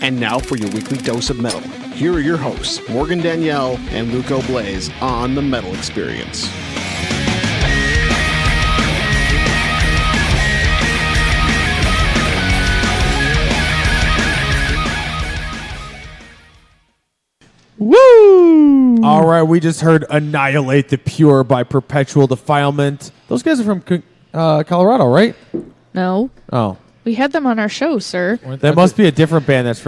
And now for your weekly dose of metal. Here are your hosts, Morgan Danielle and Luco Blaze on The Metal Experience. Woo! All right, we just heard Annihilate the Pure by Perpetual Defilement. Those guys are from Colorado, right? No. Oh. We had them on our show, sir. That must be a different band that's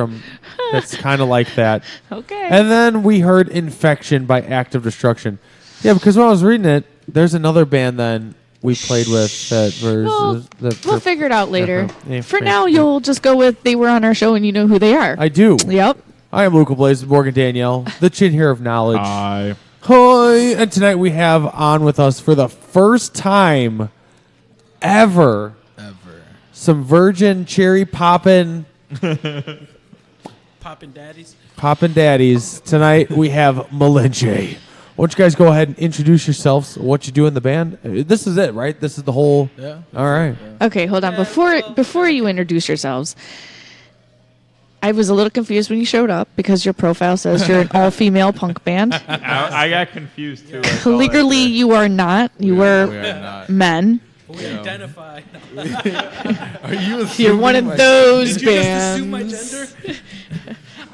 kind of like that. Okay. And then we heard Infection by Act of Destruction. Yeah, because when I was reading it, there's another band then we played with that we'll figure it out later. For now, you'll just go with they were on our show and you know who they are. I do. Yep. I am Luca Blaze, Morgan Danielle, the chin here of knowledge. Hi. Hi. And tonight we have on with us for the first time ever. Some virgin cherry poppin' daddies. Tonight we have Malinche. Why don't you guys go ahead and introduce yourselves, what you do in the band? This is it, right? This is the whole... Yeah. All right. Yeah. Okay, hold on. Before you introduce yourselves, I was a little confused when you showed up because your profile says you're an all-female punk band. I got confused, too. Clearly, you are not. You are men. We identify. Are you? You're one of those Did you bands. just assume my gender?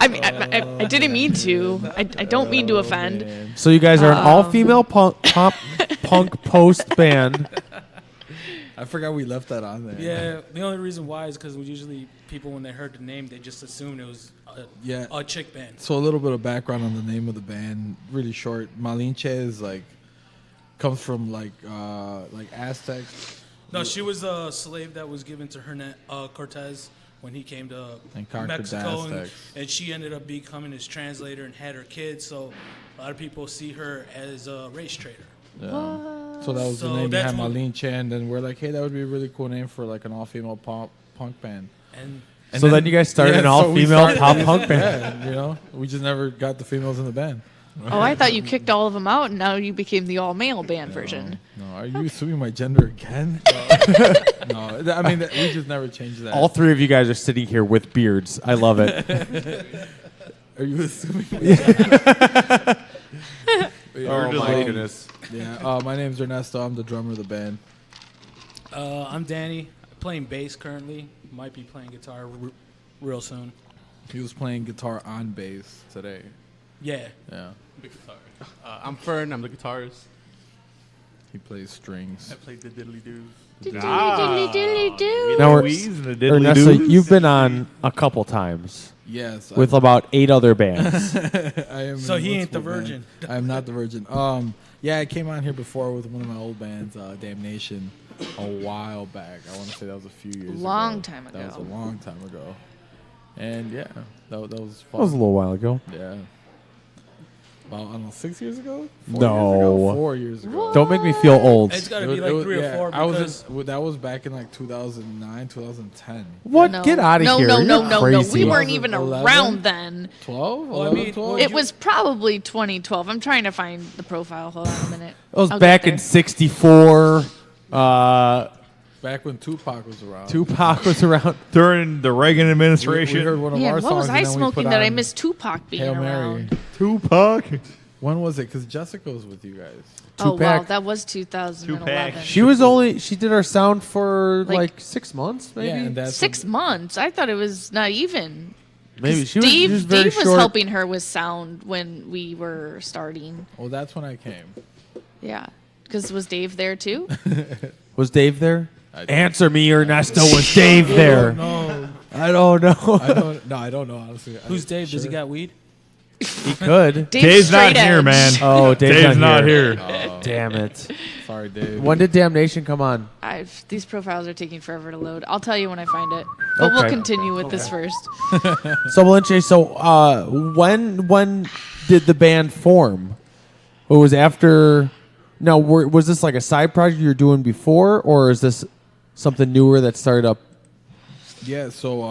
I mean, I didn't mean to. I don't mean to offend. So you guys are an all-female punk post band. I forgot we left that on there. Yeah, the only reason why is because usually people, when they heard the name, they just assumed it was a chick band. So a little bit of background on the name of the band, really short. Malinche is comes from Aztecs. No, she was a slave that was given to Hernan Cortez when he came to Mexico, and she ended up becoming his translator and had her kids. So a lot of people see her as a race trader. Yeah. So that was the name behind Malinche, and then we're like, hey, that would be a really cool name for an all-female punk band. And so then you guys started an all-female pop punk band. Yeah, we just never got the females in the band. Oh, I thought you kicked all of them out, and now you became the all-male band version. No, are you assuming my gender again? No, I mean we just never changed that. All three of you guys are sitting here with beards. I love it. Are you assuming? Oh my goodness. Yeah. My name's Ernesto. I'm the drummer of the band. I'm Danny. Playing bass currently. Might be playing guitar real soon. He was playing guitar on bass today. Yeah. Yeah. The guitar. I'm Fern. I'm the guitarist. He plays strings. I played the diddly doos. Now, the Ernesto, you've been on a couple times Yes. with about 8 other bands. I am. So in he ain't the multiple virgin. bands. I am not the virgin. Yeah, I came on here before with one of my old bands, Damnation, a while back. I want to say that was a few years ago. Long time That was ago. a long time ago. And yeah, that was fun. That was a little while ago. Yeah. About, I don't know, 6 years ago? No. 4 years ago. Don't make me feel old. It's got to be like 3 or 4 because that was back in like 2009, 2010. What? No. Get out of no, here. No, no, You're no, crazy. We weren't even 2011? around then. 12? Well, I 11, mean, 12? It was probably 2012. I'm trying to find the profile. Hold on a minute. It was I'll back get in there. '64. Back when Tupac was around. Tupac was around. During the Reagan We administration. heard one of Yeah, our what songs. was I and then we smoking put that I on missed Tupac being Hail Mary. around? Tupac. When was it? Because Jessica was with you guys. Oh, wow. Tupac. That was 2011. Tupac. She did our sound for Like- like 6 months, maybe. Yeah, and that's 6 months. I thought it was not even. Maybe 'Cause she was, Dave, she was very Dave was short. helping her with sound when we were starting. well, that's when I came. Yeah. Because was Dave there too? Was Dave there? I don't- Answer me, Ernesto. Was Dave there? No, I don't know. I don't know. Honestly, who's Dave? Does he Sure. got weed? He could. Dave's not straight here, edge. man. Oh, Dave's not here. Damn it. Sorry, Dave. When did Damnation come on? These profiles are taking forever to load. I'll tell you when I find it. But we'll Okay. continue with this first. So Malinche, when did the band form? It was after. No, was this like a side project you were doing before, or is this something newer that started up? Yeah, so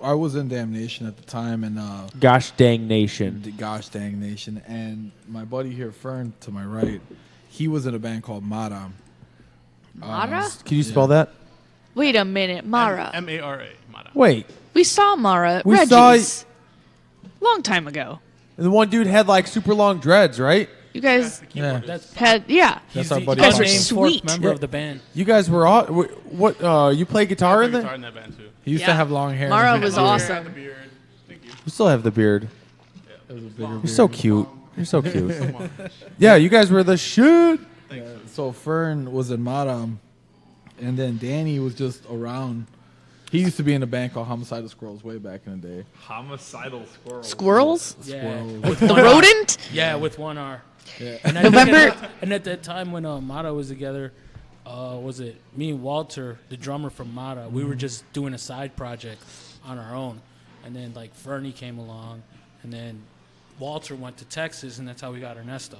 I was in Damnation at the time, and Gosh dang nation. the Gosh Dang Nation, and my buddy here, Fern, to my right, he was in a band called Mara. Mara? Can you spell that? Wait a minute. Mara. Mara. Mara. Wait, We saw Mara. We Reggie's. Long time ago. the one dude had like super long dreads, right? You guys Yeah, That's had, yeah. that's he's our the buddy. You guys are Fern. unnamed fourth sweet. member Yeah. of the band. You guys were all what? You play guitar in Guitar there? in that band too. He used Yeah. to have long hair. Mara and was a beard. awesome. The beard. Thank you. You still have the beard. It was a bigger You're beard. so cute. You're so cute. Yeah, you guys were the shit. So Fern was in Mara, and then Danny was just around. He used to be in a band called Homicidal Squirrels way back in the day. Homicidal squirrel. Squirrels? Yeah. Squirrels. The rodent? Yeah, with one R. Yeah. And I November- and at that time when Mata was together, was it me and Walter, the drummer from Mata? We were just doing a side project on our own, and then like Fernie came along, and then Walter went to Texas, and that's how we got Ernesto.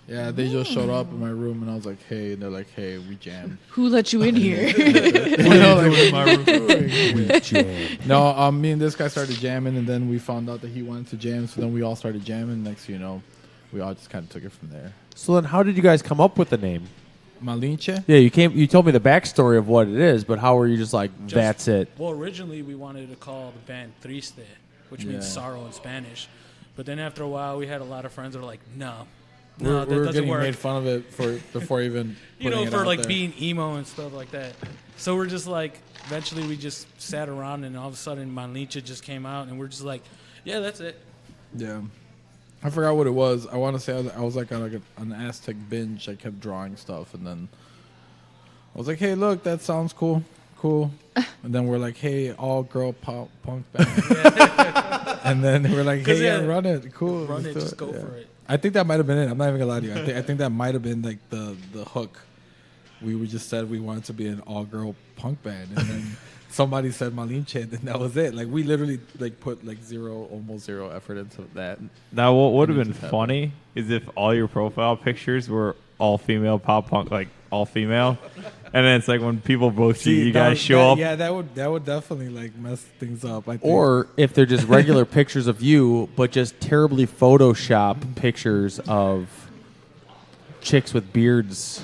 Yeah, they just showed up in my room, and I was like, "Hey," and they're like, "Hey, we jammed." Who let you in here? No, me and this guy started jamming, and then we found out that he wanted to jam, so then we all started jamming. Next, thing you know, we all just kind of took it from there. So then, how did you guys come up with the name? Malinche? Yeah, you told me the backstory of what it is, but how were you just like, that's it? Well, originally we wanted to call the band Triste, which means Yeah. sorrow in Spanish. But then after a while, we had a lot of friends that were like, no, We that were doesn't getting work. made fun of it before even You know, putting it for out like there. being emo and stuff like that. So we're just like, eventually we just sat around and all of a sudden Malinche just came out and we're just like, yeah, that's it. Yeah. I forgot what it was. I want to say I was like on an Aztec binge. I kept drawing stuff, and then I was like, "Hey, look, that sounds cool." And then we're like, "Hey, all girl pop punk band." And then we're like, 'Cause, "Hey, yeah, yeah, run it, cool, Run let's it, do just go Yeah. for it. I think that might have been it. I'm not even gonna lie to you. I think that might have been like the hook. We just said we wanted to be an all girl punk band, and then somebody said Malinche, and then that was it. Like we literally like put like almost zero effort into that. Now, what would have And it been just happened. funny is if all your profile pictures were all female pop punk, like all female, And then it's like when people both see you that- guys show that- up. Yeah, that would definitely like mess things up. I think. Or if they're just regular pictures of you, but just terribly Photoshop pictures of chicks with beards.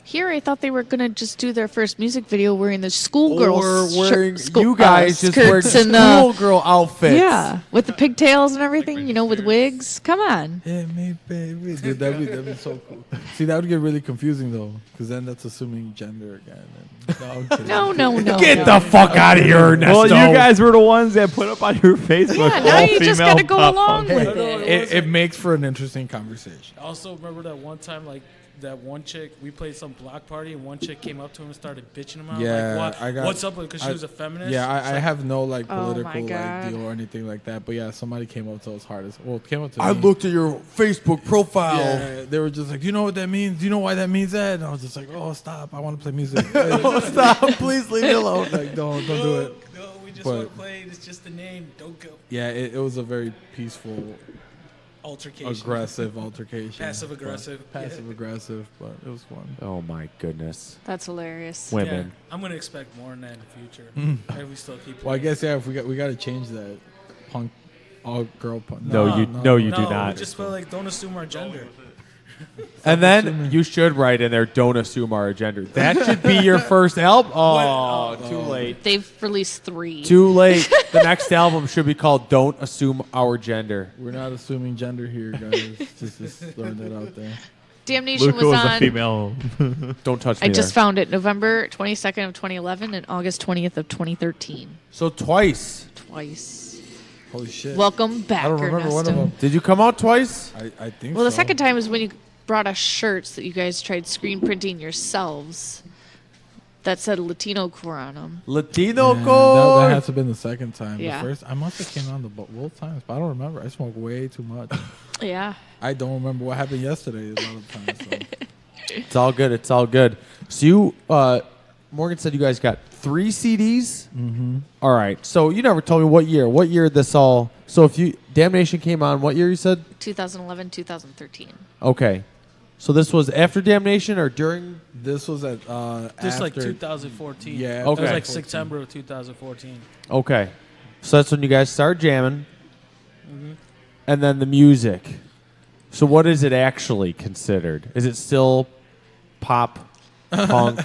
Here, I thought they were gonna just do their first music video wearing the schoolgirl Or shirt- wearing, school- you guys just wear skirts and schoolgirl outfits. yeah, with the pigtails and everything. You know, with wigs. Come on. Hit me, baby. Dude, that'd be so cool. See, that would get really confusing though, because then that's assuming gender again. And, I'm kidding. No. Get the fuck out of here, Ernesto. Well, you guys were the ones that put up on your Facebook. Yeah, now you just all-female gotta go pop along punk. with it. It makes for an interesting conversation. I also remember that one time, like that one chick. We played some block party, and one chick came up to him and started bitching him out. Yeah, like, I got- what's up? Because she was a feminist. Yeah, It's I like, have no like Oh my political like God. deal or anything like that. But yeah, somebody came up to us hard as came up to I me. looked at your Facebook profile. Yeah, they were just like, "Do you know what that means? Do you know why that means that?" And I was just like, "Oh, stop! I want to play music." Stop, please leave me alone. Like, don't do it. No, we just But- want to play. It's just a name. Don't go. Yeah, it was a very peaceful, Altercation. aggressive altercation. Passive aggressive. Passive aggressive, but it was fun. Oh my goodness. That's hilarious. Yeah. Women. I'm gonna expect more than that in the future. If we still keep. Well, I playing. guess yeah, if we got to change that punk, all girl punk. No, you do No, not. we just feel like don't assume our gender. And then you should write in there, don't assume our gender. That should be your first album. Oh, too late. They've released 3. Too late. The next album should be called Don't Assume Our Gender. We're not assuming gender here, guys. just throwing that out there. Damnation Luca was was a on. female. Don't touch me I just there. found it November 22nd of 2011 and August 20th of 2013. So twice. Twice. Holy shit! Welcome back, I don't remember one of Ernesto. them. Did you come out twice? I think. Well, the so. second time is when you brought us shirts that you guys tried screen printing yourselves that said Latino core on them. Latino Yeah, code. that has to have been the second time. Yeah. The first, I must have came on both times, but I don't remember. I smoked way too much. Yeah. I don't remember what happened yesterday a lot of times. So. It's all good. It's all good. So you, Morgan said you guys got 3 CDs. Mm-hmm. All right. So you never told me what year. What year this all? So if you Damnation came on, what year you said? 2011, 2013. Okay. So this was after Damnation or during? This was at Just like after- 2014. Yeah, It was Okay. like September of 2014. Okay. So that's when you guys started jamming. And then the music. So what is it actually considered? Is it still pop, punk?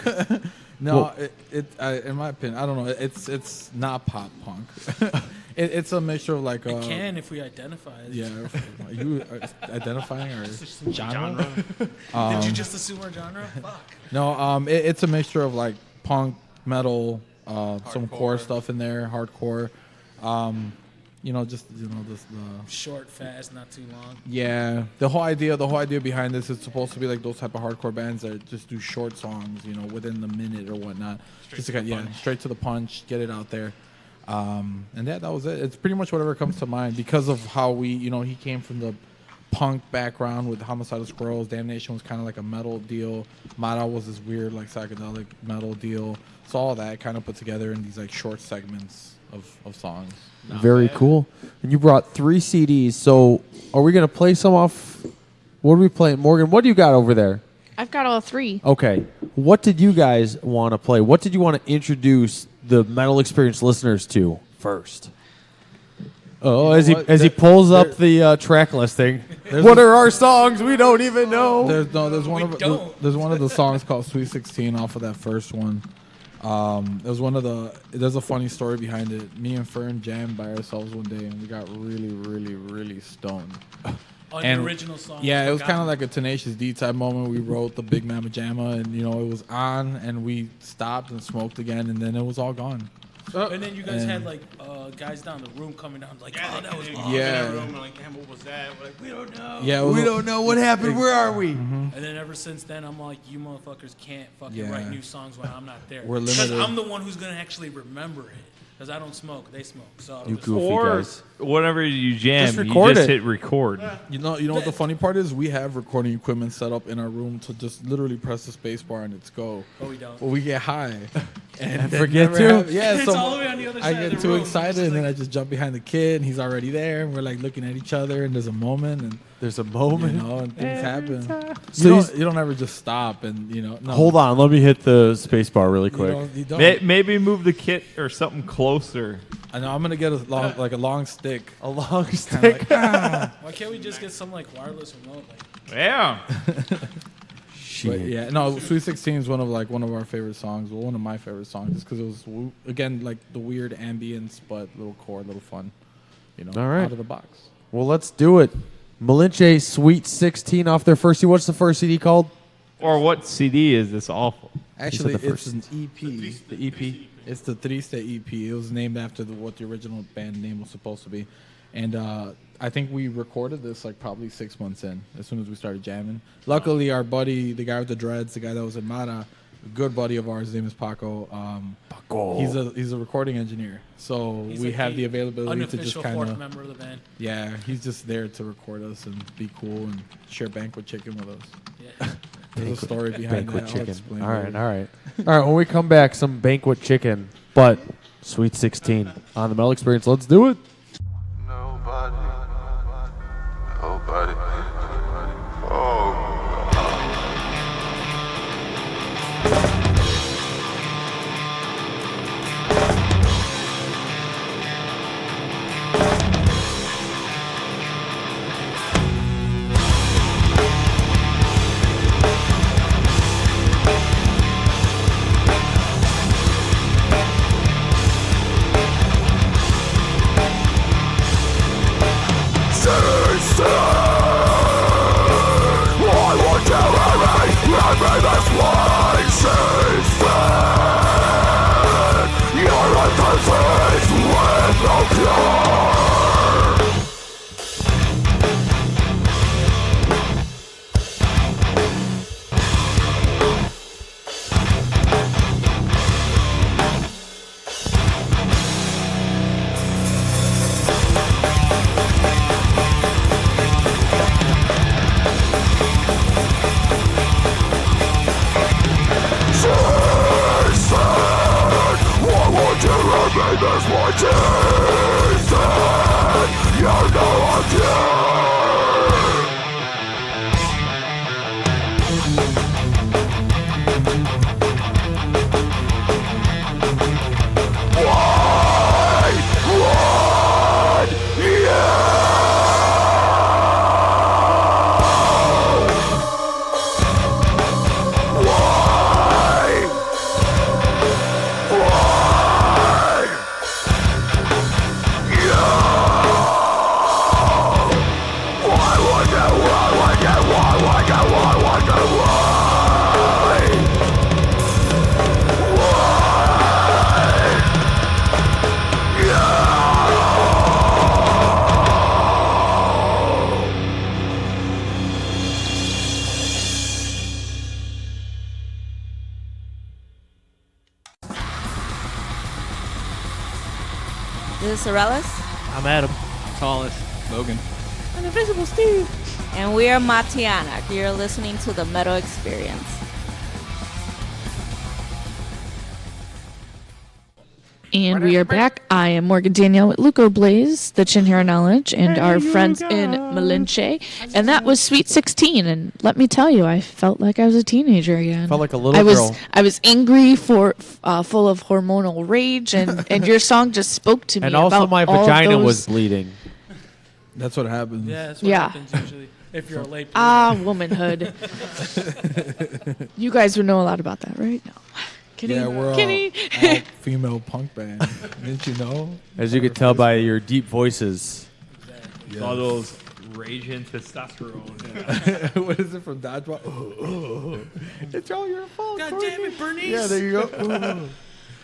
No, Well- in my opinion, I don't know. It's not pop punk. It's a mixture of like. It can if we identify as. Yeah, are you identifying or Genre. Did you just assume our genre? Fuck. no? It's a mixture of like punk, metal, some core stuff in there, hardcore. Just this the. Short, fast, not too long. Yeah, the whole idea behind this is supposed to be like those type of hardcore bands that just do short songs, within the minute or whatnot. Straight to the punch, get it out there. And that was it. It's pretty much whatever comes to mind because of how he came from the punk background with Homicidal Squirrels. Damnation was kind of like a metal deal. Mata was this weird like psychedelic metal deal. So all that kind of put together in these like short segments of songs. Very cool. And you brought 3 CDs. So are we going to play some off? What are we playing? Morgan, what do you got over there? I've got all 3. Okay. What did you guys want to play? What did you want to introduce the Metal Experience listeners to first? Oh, You know as he what? pulls up the track listing. What are our songs? We don't even know. There's one of the songs called Sweet 16 off of that first one. There's a funny story behind it. Me and Fern jammed by ourselves one day and we got really, really, really stoned. On And the original song. Yeah, it was kind of Forgotten. like a Tenacious D type moment. We wrote the Big Mama Jamma and it was on and we stopped and smoked again and then it was all gone. And then you guys And- had like guys down the room coming down like, oh, that was in awesome. Yeah. the room, and like, damn, what was that? We're like, we don't know. Yeah, it was a- know what happened. Where are we? And then ever since then, I'm like, you motherfuckers can't fucking Yeah. write new songs when I'm not there. We're Because limited. I'm the one who's gonna actually remember it. Because I don't smoke, they smoke. So You just- goofy Or guys. whenever you jam, Just you record just it. hit record. You know what the funny part is? We have recording equipment set up in our room to just literally press the space bar and it's go. but we don't. But we get high. and I then forget never to? have- Yeah, It's so all the way on the other I side of get the too room. excited, It's just and then like- I just jump behind the kid, and he's already there, and we're like looking at each other, and there's a moment, and There's a you moment. know, and things happen. So he's- You don't ever just stop, and you know. No, Hold on, let me hit the space bar really You quick. don't. You don't. Maybe move the kit or something closer. I know I'm gonna get a long stick. A long Kinda stick. like, Why can't we just get some like wireless remote? Like, Yeah. But yeah, no, Sweet 16 is one of our favorite songs. Well, one of my favorite songs, just because it was again like the weird ambience, but little chord, little fun. You know, All right. out of the box. Well, let's do it. Malinche Sweet 16 off their first CD. What's the first CD called? Or what CD is this awful? Actually, the it's an EP. The EP. It's the Triste EP. It was named after what the original band name was supposed to be, and I think we recorded this like probably 6 months in. As soon as we started jamming. Luckily, our buddy, the guy with the dreads, the guy that was in Mara, a good buddy of ours, his name is Paco. Paco. He's a recording engineer, so he's we like have the availability to just unofficial kind fourth of. member of the band. Yeah, he's just there to record us and be cool and share banquet chicken with us. Yeah. There's a story behind Banquet that. I'll chicken. explain All right, later. all right. All right, when we come back, some banquet chicken, but Sweet 16 on the Metal Experience. Let's do it. Nobody. Oh. This is Sorellis, I'm Adam. Tallest. Logan. an Invisible Steve, and we are Matiana. You're listening to the Metal Experience. And we are back. I am Morgan Danielle with Luco Blaze, the Chin Hair Knowledge, and our friends in Malinche. And that was Sweet 16. And let me tell you, I felt like I was a teenager again. Felt like a little girl. I was angry, full of hormonal rage, and your song just spoke to me. And also about my all of vagina those- was bleeding. That's what happens. Yeah, that's what Yeah. happens usually if you're a late. Womanhood. You guys would know a lot about that, right? No. Kidding. Yeah, we're Kidding. all female punk band. Didn't you know? As you could tell by your deep voices. All those raging testosterone. What is it from Dodgeball? It's all your fault. God damn it, Bernice! Yeah, there you go.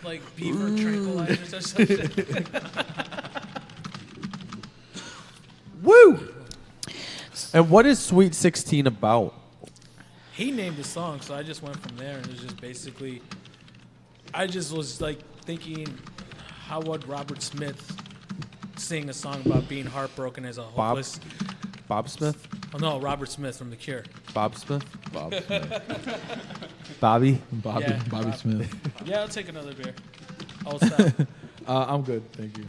Like beaver tranquilizers or something. Woo! And what is Sweet 16 about? He named the song, so I just went from there, and it was just basically. I just was like thinking, how would Robert Smith sing a song about being heartbroken as a hopeless? Bob Smith? Oh no, Robert Smith from The Cure. Bob Smith? Bob Smith. Bobby? Bobby Bob. Smith. Yeah, I'll take another beer. I'll stop. I'm good, thank you.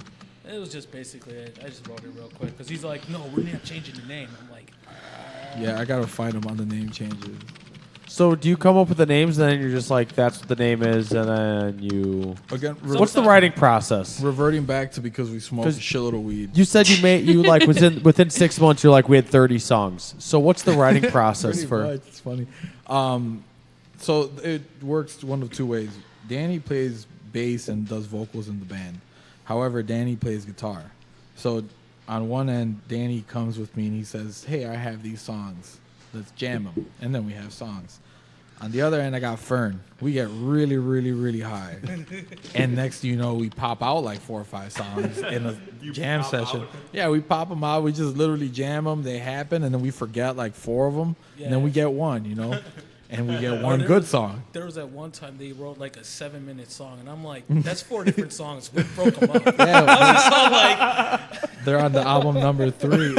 It was just basically it. I just wrote it real quick because he's like, no, we're not changing the name. I'm like, Yeah, I gotta fight him on the name changes. So do you come up with the names and then you're just like, that's what the name is, and then you... Again, What's the writing process? reverting back to because we smoked a 'Cause shitload of weed. You said you like within 6 months you're like we had 30 songs. So what's the writing process Pretty for? much, it's funny. So it works one of two ways. Danny plays bass and does vocals in the band. However, Danny plays guitar. So on one end, Danny comes with me and he says, "Hey, I have these songs. Let's jam them." And then we have songs. On the other end, I got Fern. We get really, really, really high. And next thing you know, we pop out like 4 or 5 songs in a jam session. Yeah, we pop them out. We just literally jam them. They happen. And then we forget like 4 of them. And then we get one, And we get one good song. There was that one time they wrote like a 7-minute song, and I'm like, that's 4 different songs. We broke them up. Yeah, I was so like, they're on the album number 3.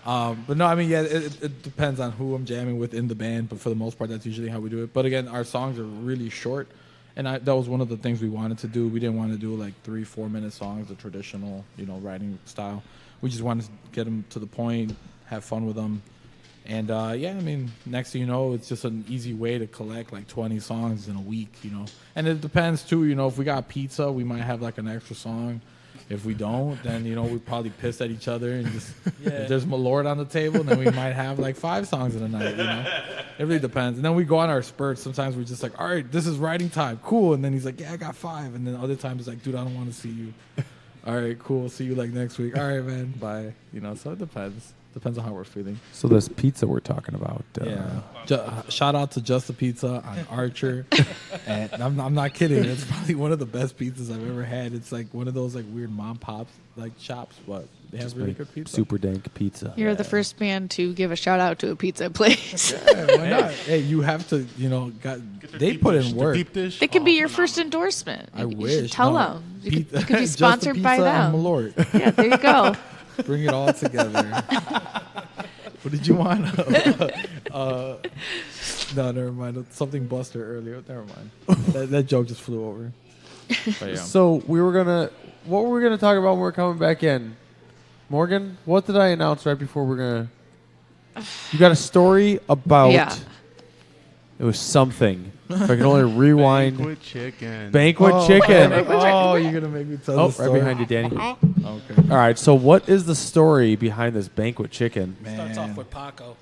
But no, I mean, yeah, it depends on who I'm jamming with in the band. But for the most part, that's usually how we do it. But again, our songs are really short. And that was one of the things we wanted to do. We didn't want to do like 3-4 minute songs, the traditional, writing style. We just wanted to get them to the point, have fun with them. And yeah, I mean, next thing you know, it's just an easy way to collect like 20 songs in a week, And it depends too, if we got pizza, we might have like an extra song. If we don't, then we probably piss at each other and just if there's Malort on the table, then we might have like 5 songs in a night. It really depends. And then we go on our spurts. Sometimes we're just like, all right, this is writing time, cool. And then he's like, yeah, I got 5. And then other times it's like, dude, I don't want to see you. All right, cool. See you like next week. All right, man, bye. So it depends. Depends on how we're feeling. So this pizza we're talking about. Shout out to Just the Pizza on Archer. And I'm not kidding. It's probably one of the best pizzas I've ever had. It's like one of those like weird mom pops like shops, but they have really good pizza. Super dank pizza. You're the first man to give a shout out to a pizza place. Yeah, why not? Hey, you have to, they put in work. They could be your first endorsement. I You wish. should tell No. them. You could be Just the sponsored by Pizza and them. Malort. Yeah, there you go. Bring it all together. What did you want? No, never mind. Something Buster earlier. Never mind. That joke just flew over. But yeah. So what were we gonna talk about when we're coming back in? Morgan, what did I announce right before we're gonna? You got a story about? Yeah. It was something. If I can only rewind. Banquet chicken. Banquet chicken. Oh, you're gonna make me tell Oh, the story. right behind you, Danny. Okay. All right. So what is the story behind this banquet chicken? starts off with Paco.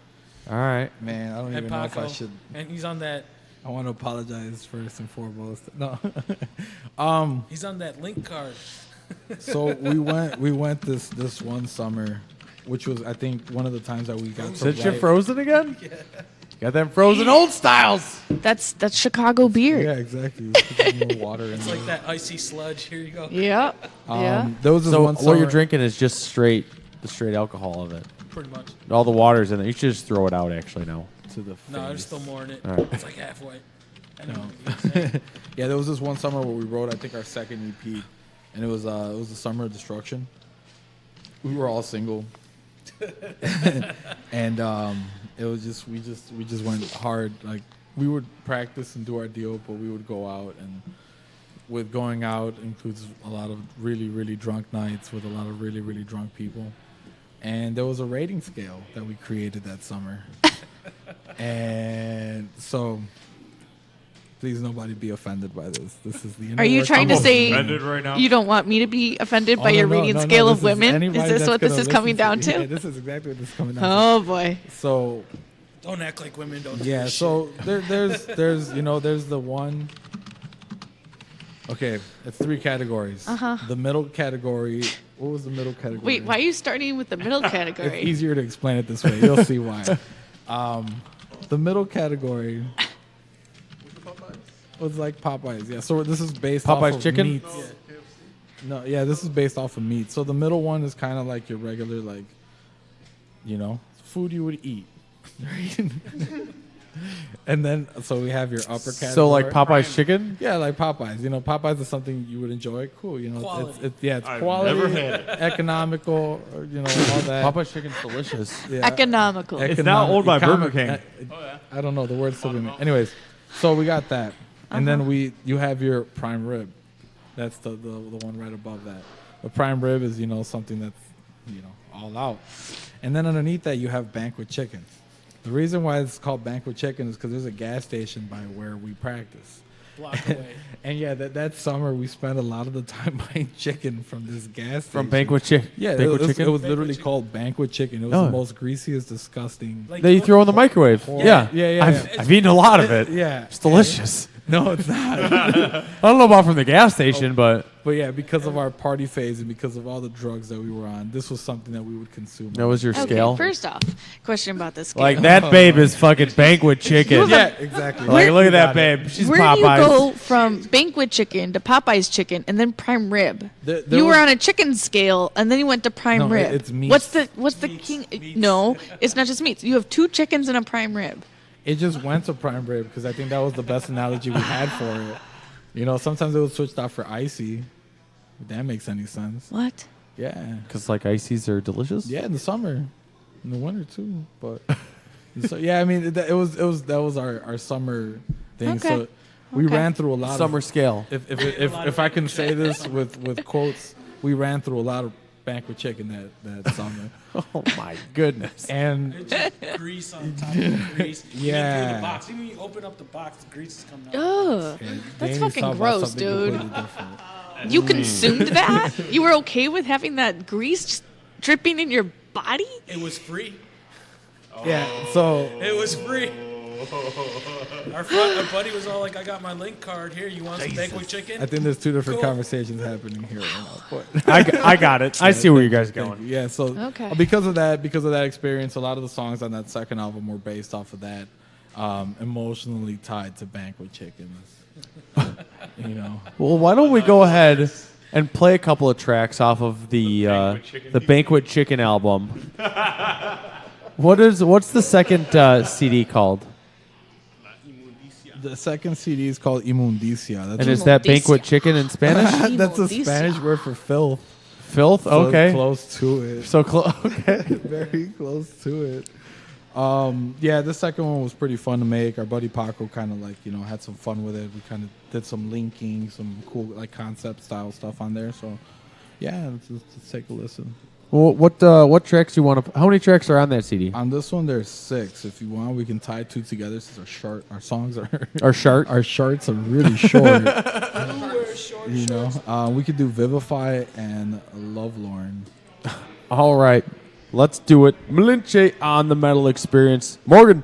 All right. Man, I don't And even know if I Paco. should. And he's on that. I want to apologize first and foremost. No. He's on that link card. So we went this one summer, which was I think one of the times that we got to Since you're write- frozen again? Yeah. Got them frozen old styles. That's Chicago beer. Yeah, exactly. Put some more water in It's there. like that icy sludge. Here you go. Yeah. Yeah. There was this So one what you're summer- drinking is just the straight alcohol of it. Pretty much. All the water's in there. You should just throw it out actually now. to the No, there's face. still more in it. All right. It's like halfway. I know. Yeah, there was this one summer where we wrote I think our second EP, and it was the summer of destruction. We were all single, and it was just we just went hard. Like we would practice and do our deal, but we would go out, and with going out includes a lot of really really drunk nights with a lot of really really drunk people. And there was a rating scale that we created that summer. And so, please nobody be offended by this. This is the inner Are you work- trying to say offended right now. you don't want me to be offended by Oh, your no, reading no, scale no, of this is women? anybody Is this that's what this gonna is coming listen down to? Yeah, this is exactly what this is coming down to. Oh boy. So, Don't act like women don't. do yeah, this so there's there's the one. Okay, it's 3 categories. Uh-huh. The middle category. What was the middle category? Wait, why are you starting with the middle It's category? easier to explain it this way. You'll see why. The middle category was like Popeyes. Yeah, so this is based Popeyes off of chicken? meats. No, yeah, this is based off of meat. So the middle one is kind of like your regular, like, food you would eat. And then, so we have your upper category. So like Popeye's chicken? Yeah, like Popeyes. You know, Popeyes is something you would enjoy. Cool. You know, Quality. it's I've quality, never had it. economical, you know, all that. Popeye's chicken's delicious. Yeah. Economical. It's now owned by Burger economic- King. I don't know the word still being. Anyways, so we got that, and then you have your prime rib. That's the one right above that. The prime rib is something that's all out, and then underneath that you have banquet chicken. The reason why it's called banquet chicken is because there's a gas station by where we practice. Block away. And yeah, that summer we spent a lot of the time buying chicken from this gas station. From Banquet Chicken? Yeah, Banquet it chicken? was literally called banquet chicken. It was Oh. the most greasiest, disgusting. Like, That you throw in the microwave. Yeah. Yeah. I've eaten a lot of it. Yeah. It's delicious. No, it's not. I don't know about from the gas station, but But yeah, because of our party phase and because of all the drugs that we were on, this was something that we would consume. that was your Okay, scale. first off, question about this scale. Like that babe is fucking banquet chicken. Yeah, exactly. Like look at that got it. babe. She's Where Popeyes. do you go from banquet chicken to Popeye's chicken and then prime rib? There You were was- on a chicken scale and then you went to prime No, rib. it's meats. What's the king? No, it's not just meats. You have 2 chickens and a prime rib. It just went to prime rib because I think that was the best analogy we had for it. Sometimes it was switched out for icy. If that makes any sense. What? Yeah. Because like ices are delicious. Yeah, in the summer, in the winter too. But so yeah, I mean, that was our summer thing. Okay. So we Okay. ran through a lot Summer of. scale. If I can say this with quotes, we ran through a lot of banquet chicken that summer. Oh my goodness. And It's just grease on top of grease. Yeah. Even through the box. Even when you open up the box, the grease is coming out. Ugh. and That's Danny's fucking talking about gross, something dude. completely different. You consumed that? You were okay with having that grease just dripping in your body? It was free. Yeah. So It was free. Our buddy was all like, I got my link card here. You want some banquet chicken? I think there's two different Cool. conversations happening here right now. But I got it. I see where you guys are Thank going. you. Yeah, so Okay. because of that experience, a lot of the songs on that second album were based off of that, emotionally tied to banquet chickens. Well, why don't we go ahead and play a couple of tracks off of the Banquet Chicken album? What's the second CD called? The second CD is called Immundicia. And That's is that Immundicia. Banquet Chicken in Spanish? that's a Immundicia. Spanish word for filth. Filth? So it's Okay. close to it. So close. Okay. Very close to it. Yeah, the second one was pretty fun to make. Our buddy Paco kind of had some fun with it. We kind of did some linking, some cool concept style stuff on there. So yeah, let's take a listen. Well, what tracks do you want to? How many tracks are on that CD? On this one, there's 6. If you want, we can tie 2 together since our songs are Or Shart? our shirts are really short. Short, We could do Vivify and Lovelorn. All right, let's do it. Malinche on the Metal Experience. Morgan.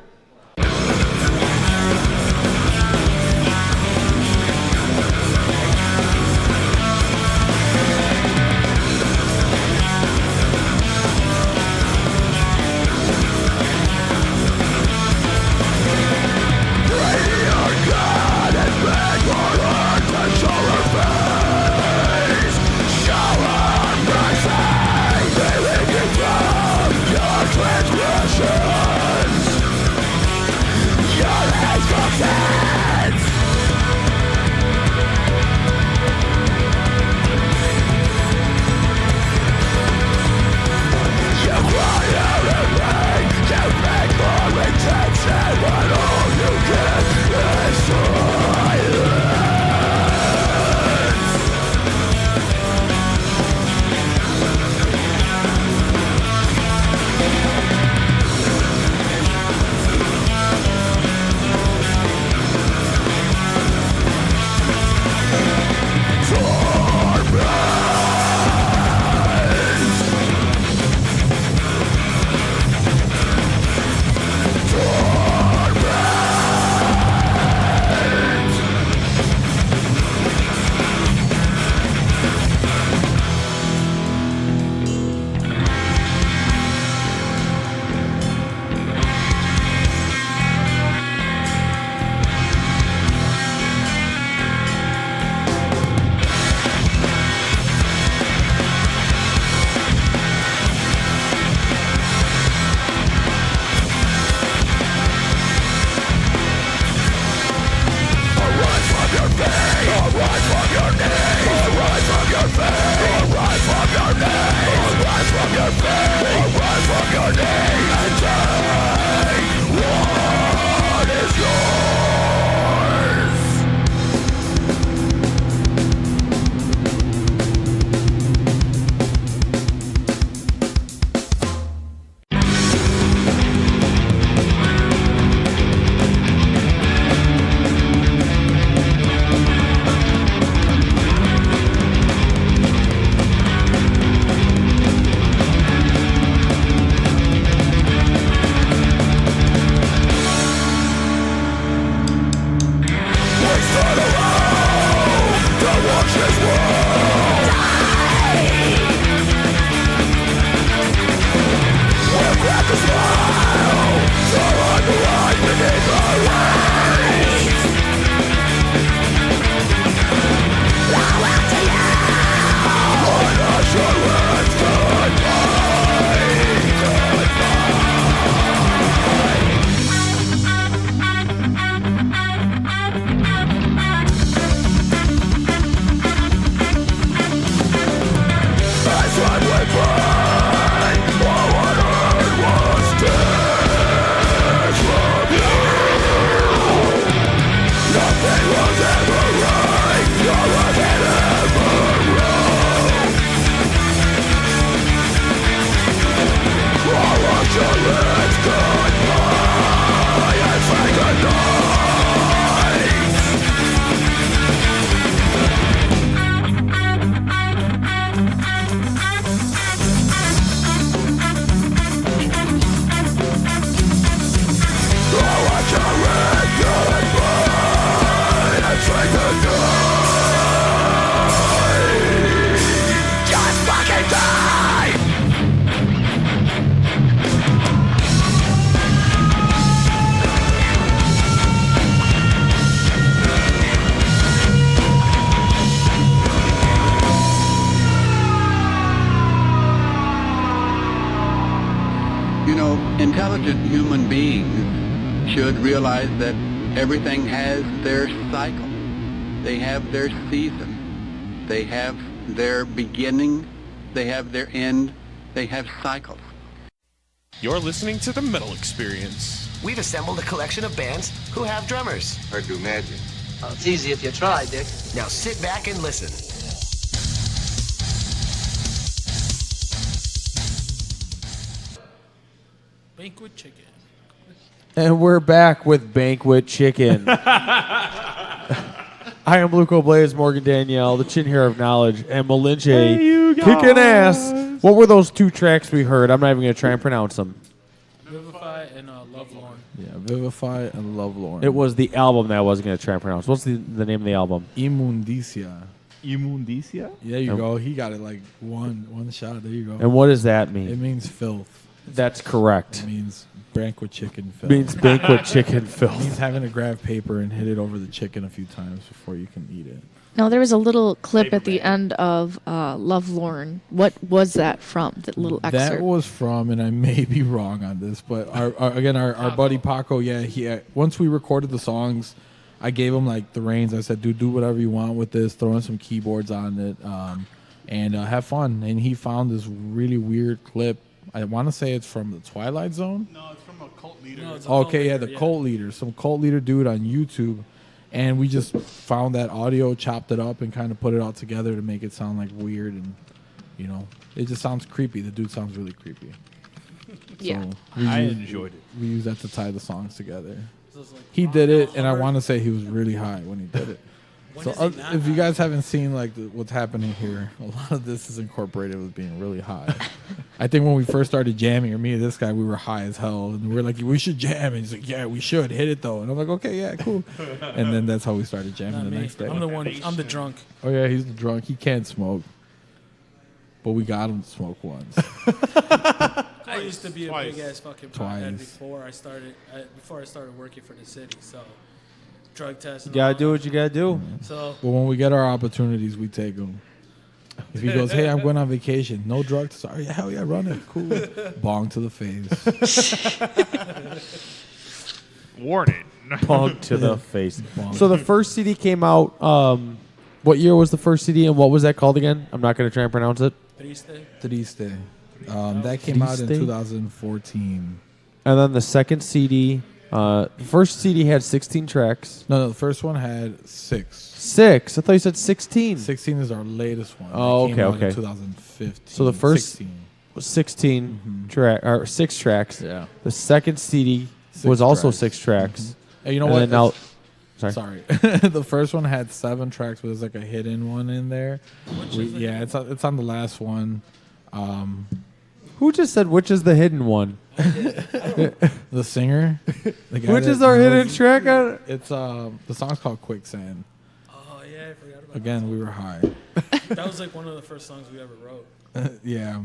Transgressions intelligent human beings should realize that everything has their cycle. They have their season. They have their beginning. They have their end. They have cycles. You're listening to The Metal Experience. We've assembled a collection of bands who have drummers. Or do magic. Well, it's easy if you try, Dick. Now sit back and listen. Banquet chicken. And we're back with Banquet Chicken. I am Luco Blaze, Morgan Danielle, the chin hair of knowledge, and Malinche kicking ass. What were those 2 tracks we heard? I'm not even going to try and pronounce them. Vivify and Lovelorn. Yeah, Vivify and Lovelorn. It was the album that I wasn't going to try and pronounce. What's the name of the album? Immundicia. Immundicia? There you go. He got it like one shot. There you go. And what does that mean? It means filth. That's correct. It means banquet chicken filth. Means banquet chicken filth. It means having to grab paper and hit it over the chicken a few times before you can eat it. No, there was a little clip at the end of Lovelorn. What was that from? That little excerpt. That was from, and I may be wrong on this, but our buddy Paco, he once we recorded the songs, I gave him like the reins. I said, dude, do whatever you want with this. Throw in some keyboards on it, and have fun. And he found this really weird clip. I want to say it's from the Twilight Zone. No, it's from a cult leader. No, it's a Cult leader, some cult leader dude on YouTube, and we just found that audio, chopped it up, and kind of put it all together to make it sound like weird, and it just sounds creepy. The dude sounds really creepy. Yeah. So I enjoyed it. We used that to tie the songs together. He did it, and I want to say he was really high when he did it. So if you guys haven't seen like what's happening here, a lot of this is incorporated with being really high. I think when we first started jamming, or me and this guy, we were high as hell, and we were like, "We should jam." And he's like, "Yeah, we should hit it though." And I'm like, "Okay, yeah, cool." And then that's how we started jamming Not the me. next day. I'm the one. I'm the drunk. Oh yeah, he's the drunk. He can't smoke, but we got him to smoke once. I used to be a Twice. big ass fucking Twice. pothead before I started working for the city. So drug test. You got to do what you got to do. So But when we get our opportunities, we take them. If he goes, "Hey, I'm going on vacation. No drugs." Sorry, hell yeah, run it. Cool. Bong to the face. Warning. Punk to the face. Bonk. So the first CD came out. What year was the first CD, and what was that called again? I'm not going to try and pronounce it. Triste. That came out in Triste? 2014. And then the second CD, the first CD had 16 tracks. No, the first one had 6. 6? I thought you said 16. 16 is our latest one. Oh, That came out okay. in 2015. So the first 16. was 16 track or 6 tracks. Yeah. The second CD 6 was also tracks. 6 tracks. Hey, you know And what? then now, Sorry. The first one had 7 tracks, but there's like a hidden one in there. It's on the last one. Who just said which is the hidden one? The singer. The guy Which that is our hidden knows- track? It's the song's called Quicksand. Oh yeah, I forgot about Again, we were high. that. That was like one of the first songs we ever wrote. Yeah.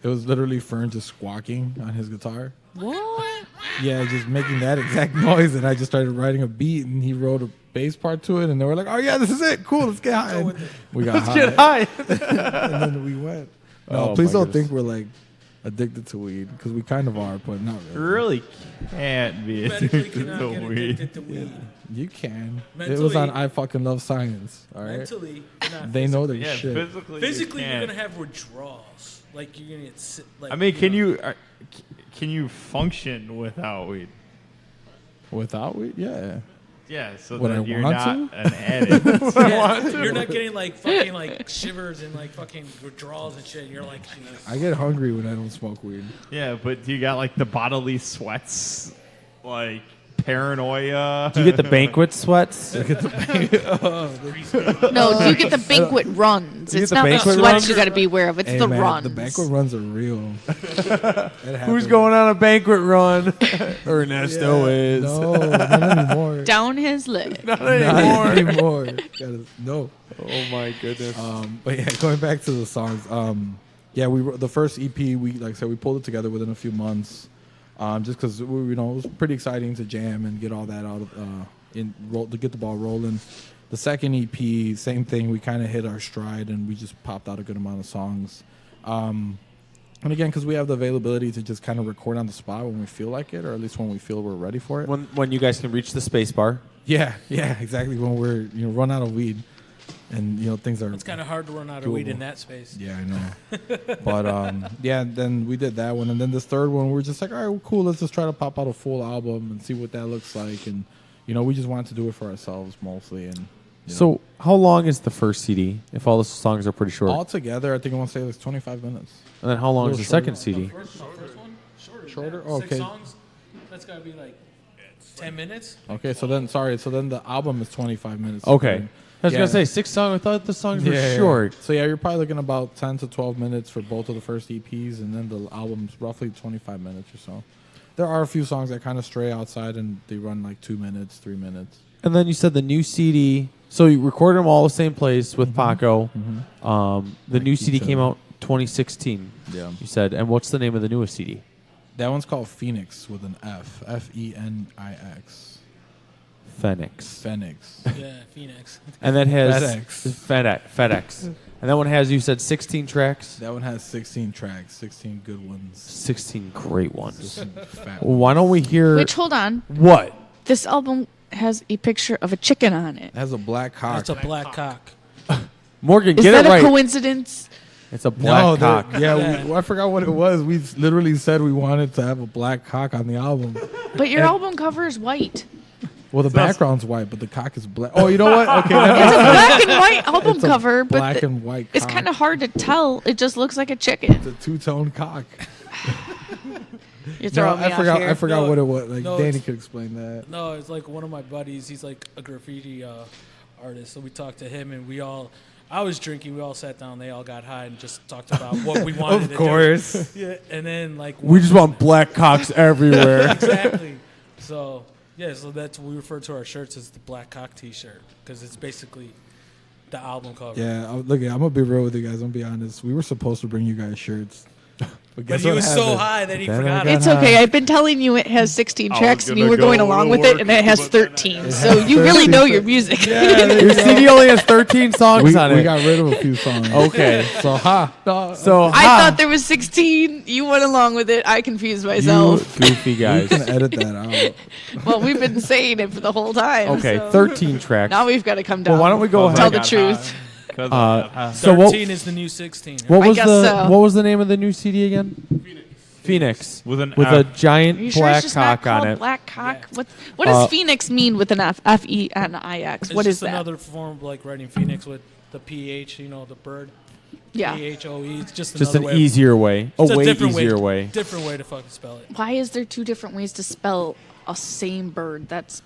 It was literally Fern just squawking on his guitar. What? Yeah, just making that exact noise, and I just started writing a beat, and he wrote a bass part to it, and they were like, "Oh yeah, this is it, cool, let's get high." And we got high. Get high. And then we went. No, Oh, please my don't goodness. think we're like addicted to weed, because we kind of are, but not really. Really can't be Medically addicted cannot to get weed. addicted to weed. You can. It Mentally- was on I Fucking Love Science. All right. Mentally, not They know their Yeah, shit. physically, you you're can't. gonna have withdrawals. Like you're gonna get sick. Like, I mean, know. can you function without weed? Without weed, yeah. Yeah, so Would then I you're want not to? an addict. Yeah, you're not getting like fucking like shivers and like fucking withdrawals and shit. And you're like, I get hungry when I don't smoke weed. Yeah, but do you got like the bodily sweats, like paranoia? Do you get the banquet sweats? No, you get the banquet runs. You It's get the not the banquet sweats runs? you got to be aware of. It's Hey, the man, runs. The banquet runs are real. It Who's happens. going on a banquet run? Ernesto is. No, not anymore. Down his leg. Not Not anymore. anymore. No. Oh my goodness. But yeah, going back to the songs. Yeah, we wrote the first EP. We like I said, we pulled it together within a few months, just because it was pretty exciting to jam and get all that out of to get the ball rolling. The second EP, same thing. We kind of hit our stride and we just popped out a good amount of songs. And again, because we have the availability to just kind of record on the spot when we feel like it, or at least when we feel we're ready for it. When you guys can reach the space bar. Yeah, exactly. When we're run out of weed, and things are. It's kind of hard to run out of weed in that space. Yeah, I know. But then we did that one, and then this third one, we were just like, all right, well, cool. Let's just try to pop out a full album and see what that looks like, and we just wanted to do it for ourselves mostly, and. So how long is the first CD? If all the songs are pretty short. All together, I think I want to say it's 25 minutes. And then how long is the second CD? The first one? Shorter? Oh, 6 okay. songs? That's got to be like 10 minutes? Okay, so then the album is 25 minutes. Okay. I was going to say 6 songs. I thought the songs were short. So you're probably looking about 10 to 12 minutes for both of the first EPs, and then the album's roughly 25 minutes or so. There are a few songs that kind of stray outside, and they run like 2 minutes, 3 minutes. And then you said the new CD. So you recorded them all the same place with Paco. The new CD came out 2016. Yeah. You said. And what's the name of the newest CD? That one's called Phoenix with an F. F-E-N-I-X. Phoenix. Yeah, Phoenix. And that has FedEx. And that one has, you said, 16 tracks? That one has 16 tracks, 16 good ones. 16 great ones. Fat Well, why don't we hear... Which, hold on. What? This album has a picture of a chicken on it. It has a black cock. That's a black cock. Morgan, Is get that it right. a coincidence? It's a black cock. I forgot what it was. We literally said we wanted to have a black cock on the album. But your album cover is white. Well, the background's white, but the cock is black. Oh, you know what? Okay, It's a black and white album It's a cover, but black and white it's cock. kind of hard to tell. It just looks like a chicken. It's a two-tone cock. You're throwing me off here. I forgot what it was. Like No, Danny it's- could explain that. No, it's like one of my buddies. He's like a graffiti artist. So we talked to him, and I was drinking. We all sat down. They all got high and just talked about what we wanted to do. Of course. Yeah, and then like We just want black cocks everywhere. exactly. So that's what we refer to our shirts as the Black Cock T-shirt because it's basically the album cover. Yeah, I'm gonna be real with you guys. I'm gonna be honest. We were supposed to bring you guys shirts, But guess he what was so happened? high that he Then I forgot got it. It's okay. I've been telling you it has 16 I was tracks, and you gonna were going go along to with it, work, and it has but then 13. So you really know your music. Your CD only has 13 songs on it. We got rid of a few songs. Okay. So I thought there was 16. You went along with it. I confused myself. You goofy you guys. can edit that out. Well, we've been saying it for the whole time. Okay, so 13 tracks. now we've got to come down. Well, why don't we go ahead? tell the truth? So 13 is the new 16. what I was guess the so. what was the name of the new CD again? Phoenix. With an a F. giant Are you sure black it's just not cock on called it. Black cock? What does Phoenix mean with an F? F-E-N-I-X. It's What is just that? another form of like writing Phoenix with the PH, the bird. Yeah. P-H-O-E. It's just Just another an way. easier way. A It's way different easier way. Different way to fucking spell it. Why is there two different ways to spell a same bird? That's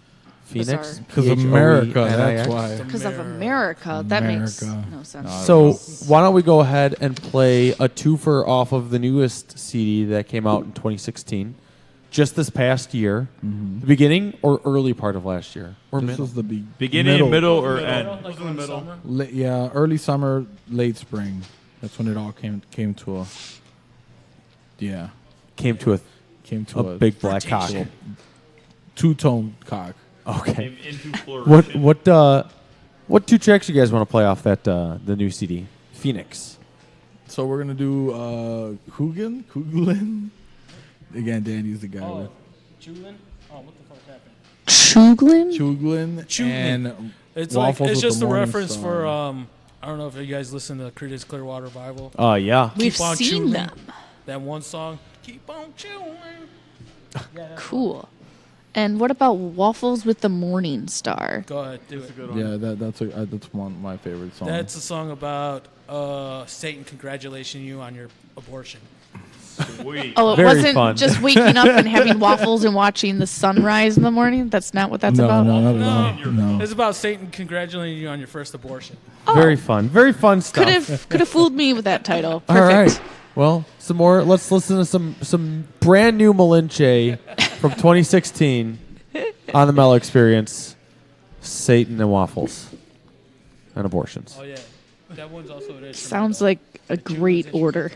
Phoenix? Because America, that's why. because of America. That makes America. no sense. So why don't we go ahead and play a twofer off of the newest CD that came out in 2016, just this past year, the beginning or early part of last year, or This middle? was the Beginning, middle, or end? Like in the summer. Yeah, early summer, late spring. That's when it all came to a. Yeah, Came to came to a big black cock. two-tone cock. Okay. Came into flourishing. What two tracks you guys want to play off that the new CD? Phoenix. So we're gonna do Kugelin. Again, Danny's the guy. Oh, Chulin? Oh, what the fuck happened? Shuglin? Chuglin and It's like Waffles it's with just the a Morning reference Star. for I don't know if you guys listen to Creedence Clearwater Revival. Yeah. We've Keep on seen chewing. them. That one song. Keep on chewing. Cool. And what about Waffles with the Morning Star? Go ahead, do it. Yeah, that's one of my favorite songs. That's a song about Satan congratulating you on your abortion. Sweet. Oh, it Very wasn't fun. just waking up and having waffles and watching the sunrise in the morning? That's not what that's no, about? no, not at all. No. It's about Satan congratulating you on your first abortion. Very fun. Very fun stuff. Could have fooled me with that title. Perfect. All right. Well, some more. Let's listen to some brand new Malinche from 2016 on the Mellow Experience. Satan and waffles and abortions. Oh yeah, that one's also an Sounds like a great order.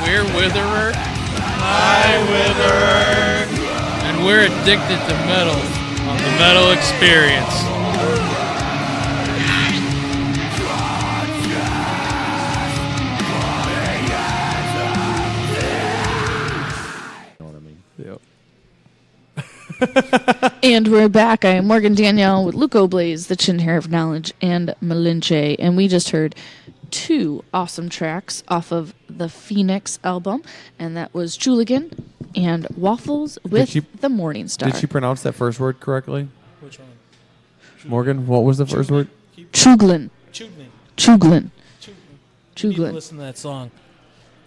We're Witherer. Hi, Witherer. And we're addicted to metal on the Metal Experience. And we're back. I am Morgan Danielle with Luco Blaze, the Chin Hair of Knowledge, and Malinche. And we just heard 2 awesome tracks off of the Phoenix album, and that was Juligan and Waffles with the Morning Star. Did she pronounce that first word correctly? Which one? Morgan, what was the first word? Chuglin. Chuglin. You need to listen to that song.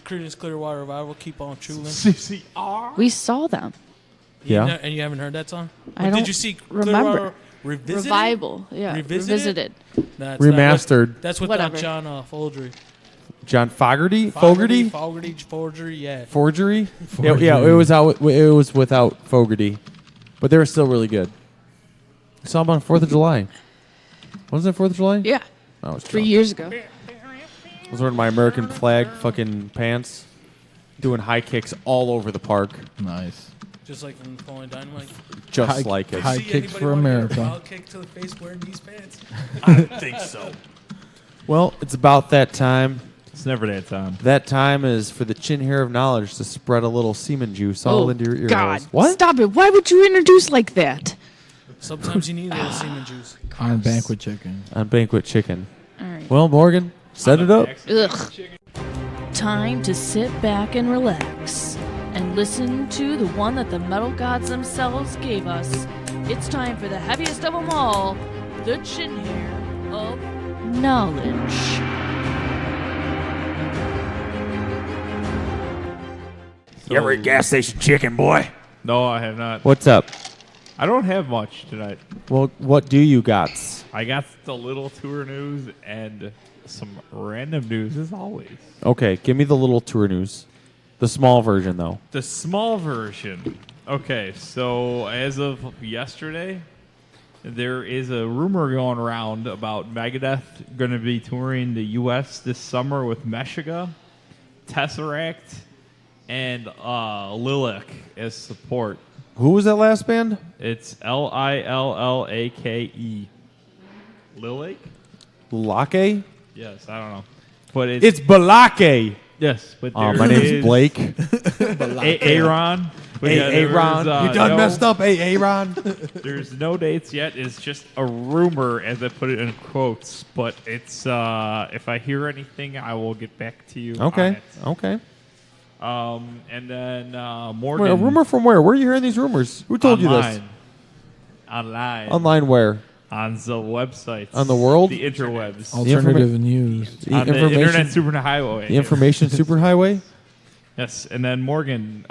Creedence Clearwater Revival, Keep On Chuglin. CCR. We saw them. Yeah. And you haven't heard that song? I don't Did you see remember. Revisited? Revival. Yeah. Revisited. Remastered. That's with John Fogerty. John Fogerty? Fogerty? Forgery, yeah. Forgery? Yeah, it was out. It was without Fogerty, but they were still really good. I saw them on 4th of July. Wasn't it 4th of July? Yeah. Oh, was 3 years ago. I was wearing my American flag fucking pants, doing high kicks all over the park. Nice. Just like in Falling Dynamite. Just like it. High kicks for America. Wild kick to the face wearing these pants. I think so. Well, it's about that time. It's never that time. That time is for the Chin Hair of Knowledge to spread a little semen juice all into your ear God. holes. What? Stop it. Why would you introduce like that? Sometimes you need a little semen juice. On Banquet Chicken. On Banquet Chicken. All right. Well, Morgan, set it up. Ugh. Time to sit back and relax and listen to the one that the metal gods themselves gave us. It's time for the heaviest of them all, the Chin Hair of Knowledge. You ever eat gas station chicken, boy? No, I have not. What's up? I don't have much tonight. Well, what do you got? I got the little tour news and some random news as always. Okay, give me the little tour news. The small version, though. The small version. Okay, so as of yesterday, there is a rumor going around about Megadeth going to be touring the U.S. this summer with Meshuggah, Tesseract, and Lillek as support. Who was that last band? It's Lillake. Lillake? Lake? Yes, I don't know. But it's Balake. Yes, but my name's Blake. Aaron. Aaron. You done messed up, Aaron. There's no dates yet. It's just a rumor, as I put it in quotes. But it's if I hear anything, I will get back to you. Okay. On it. And then Morgan. Wait, a rumor from where? Where are you hearing these rumors? Who told you this? Online. Online where? On the websites. On the world? The interwebs. Alternative news. On the internet superhighway. The information superhighway? Yes, and then Morgan,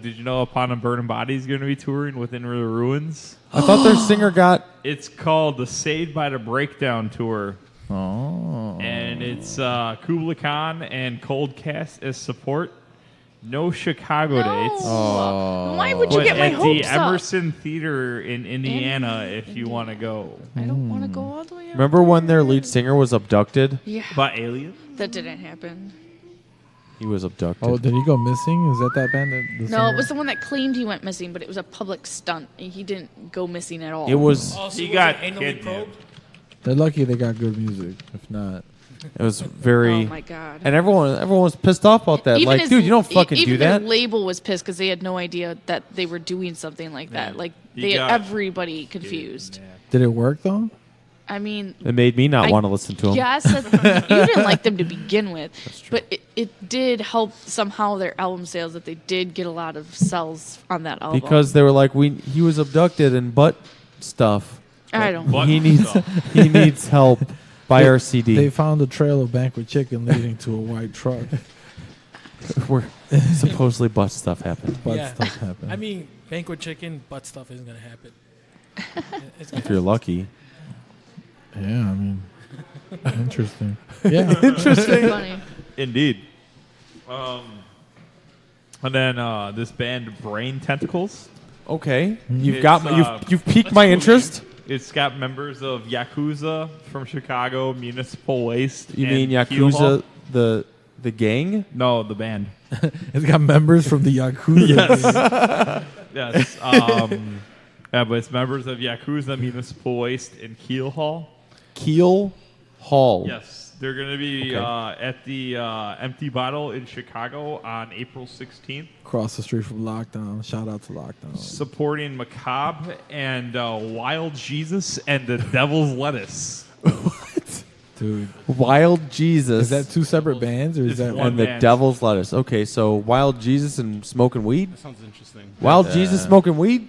did you know Upon a Burning Body is going to be touring with In the Ruins? I thought their singer got... It's called the Saved by the Breakdown Tour. Oh. And it's Kublai Khan and Cold Cast as support. No Chicago dates. Oh. Why would you But get my at hopes the up? Emerson Theater in Indiana, if you want to go. I don't want to go all the way out. Remember when their lead singer was abducted? Yeah. By aliens? That didn't happen. He was abducted. Oh, did he go missing? Is that band? The No, singer? it was the one that claimed he went missing, but it was a public stunt. He didn't go missing at all. It was. He got kidnapped. They're lucky they got good music. If not, It was very. Oh my God. And everyone was pissed off about that. Even Like, his- dude, you don't fucking even do their that. label was pissed because they had no idea that they were doing something like that. Like You they had got- everybody confused. did it work though? I mean, It made me not I want to listen to him. Yes, you didn't like them to begin with, but it did help somehow their album sales that they did get a lot of sells on that album. Because they were like, he was abducted and butt stuff. I don't. Butt He needs stuff. he needs help. Buy our CD. They found a trail of banquet chicken leading to a white truck. Where supposedly butt stuff happened. Butt Yeah. stuff happened. I mean, banquet chicken, butt stuff isn't gonna happen. It's If you're lucky. Yeah, I mean, interesting. Yeah, Interesting. Funny. Indeed. And then this band, Brain Tentacles. Okay, you've It's, got you've piqued my interest. It's got members of Yakuza from Chicago, Municipal Waste. You and mean Keel Hall. Yakuza the gang? No, the band. it's got members from the Yakuza. Yes. Yeah, but it's members of Yakuza, Municipal Waste, and Keel Hall. Keel Hall. Yes, they're going to be at the Empty Bottle in Chicago on April 16th. Across the street from Lockdown. Shout out to Lockdown. Supporting Macabre and Wild Jesus and the Devil's Lettuce. Dude, Wild Jesus. is that two separate bands or is It's that one and the band. Devil's Lettuce. Okay, so Wild Jesus and smoking weed. That sounds interesting. Wild Jesus smoking weed.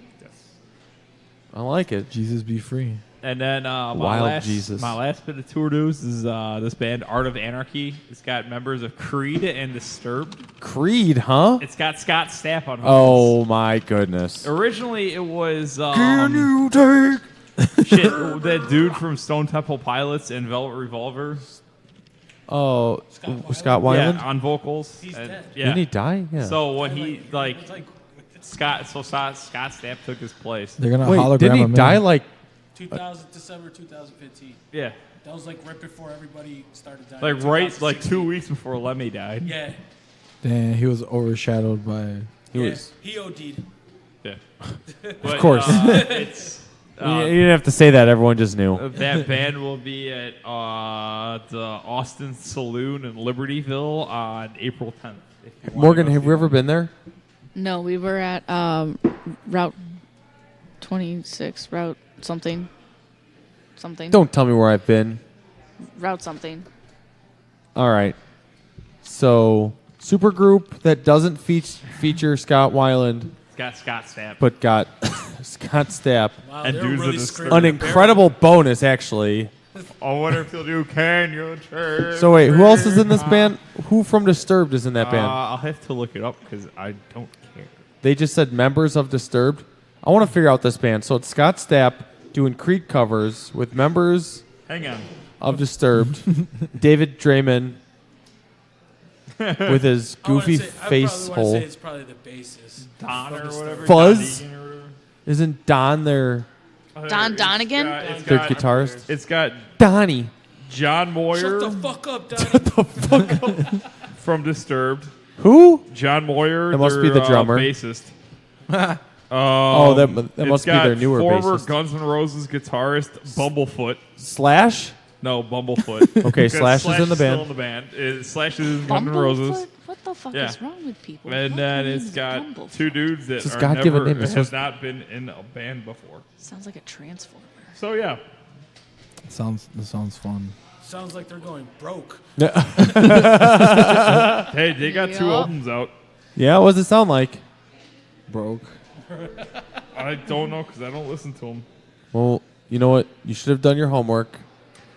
I like it. Jesus Be Free? And then Wild Jesus. my last bit of tour news is this band, Art of Anarchy. It's got members of Creed and Disturbed. Creed, huh? It's got Scott Stapp on vocals. Oh my goodness. Originally, it was you take? shit, that dude from Stone Temple Pilots and Velvet Revolver. Oh, Scott Weiland. Yeah, on vocals. He's And- dead. Yeah. Didn't he die? Yeah. So when he Scott Stapp took his place. They're gonna Wait, hologram didn't he him in. die like? 2000 December 2015. Yeah, That was like right before everybody started dying. like right, like 2016. 2 weeks before Lemmy died. Yeah. Damn, he was overshadowed by. He OD'd. Yeah. Of course. It's You didn't have to say that. Everyone just knew. that band will be at the Austin Saloon in Libertyville on April 10th. if you wanna Morgan, go have see you ever them. been there? No, we were at Route 26, Route something. Don't tell me where I've been. Route something. All right. So, supergroup that doesn't feature Scott Weiland, It's got Scott Stapp. but got Scott Stapp. Wow, And they were dudes really that just- scraping An the incredible bonus, actually. I wonder if they'll do Can You Turn? So wait, who else is in this band? Who from Disturbed is in that band? I'll have to look it up because I don't care. They just said members of Disturbed. I want to figure out this band. So it's Scott Stapp doing Creed covers with members Hang on. of Disturbed. David Draymond with his goofy face I hole. say it's probably the bassist. Don from or the whatever. Fuzz? Don Egan or whatever. Isn't Don their Don Donegan? their guitarist? It's got Donnie. John Moyer Shut the fuck up, Donnie. from Disturbed. Who? John Moyer. That must be their, the drummer. Bassist. Oh, that It's must be got their newer former bassist. Guns N' Roses guitarist Bumblefoot. Slash? No, Bumblefoot. Okay, Because Slash is in the still band. in the band. Slash is in Guns N' Roses. Bumblefoot? What the fuck Yeah. is wrong with people? And What then name it's is got Bumblefoot? two dudes that It's his are God-given never name. It's have supposed- not been in a band before. Sounds like a transformer. So yeah, That sounds fun. Sounds like they're going broke. hey, they got two Yeah. albums out. Yeah, what does it sound like? Broke. I don't know because I don't listen to them. Well, you know what? You should have done your homework.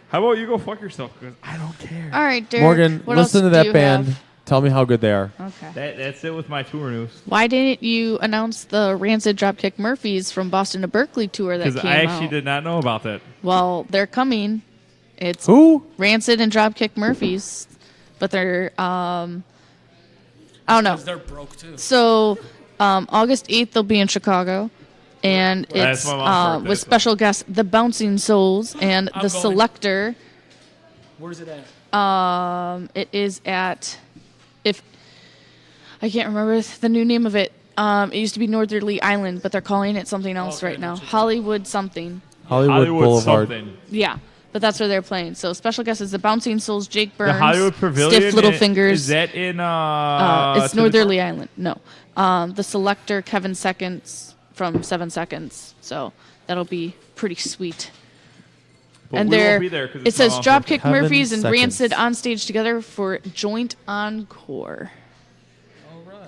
How about you go fuck yourself? Because I don't care. All right, Derek. Morgan, what listen else to do that you band. have? Tell me how good they are. Okay. That's it with my tour news. Why didn't you announce the Rancid Dropkick Murphys from Boston to Berkeley tour that Because came I actually out? did not know about that. Well, they're coming. It's Who? Rancid and Dropkick Murphys, but they're I don't know. Because they're broke too. So August 8th they'll be in Chicago, and That's it's my mom's birthday, with special guests The Bouncing Souls and I'm The going. Selector. Where's it at? It is at, if I can't remember the new name of it. It used to be Northerly Island, but they're calling it something else right now. Hollywood something. Hollywood Boulevard. Something. Yeah, but that's where they're playing. So special guest is The Bouncing Souls, Jake The Burns, Hollywood Pavilion. Stiff Little Is Fingers. that in? It's Northerly Island. No, The Selector, Kevin Seconds from 7 Seconds. So that'll be pretty sweet. But And we they're, won't be there 'cause it it's my says mom's Dropkick birthday. Murphys and 7 Rancid seconds. on stage together for joint encore.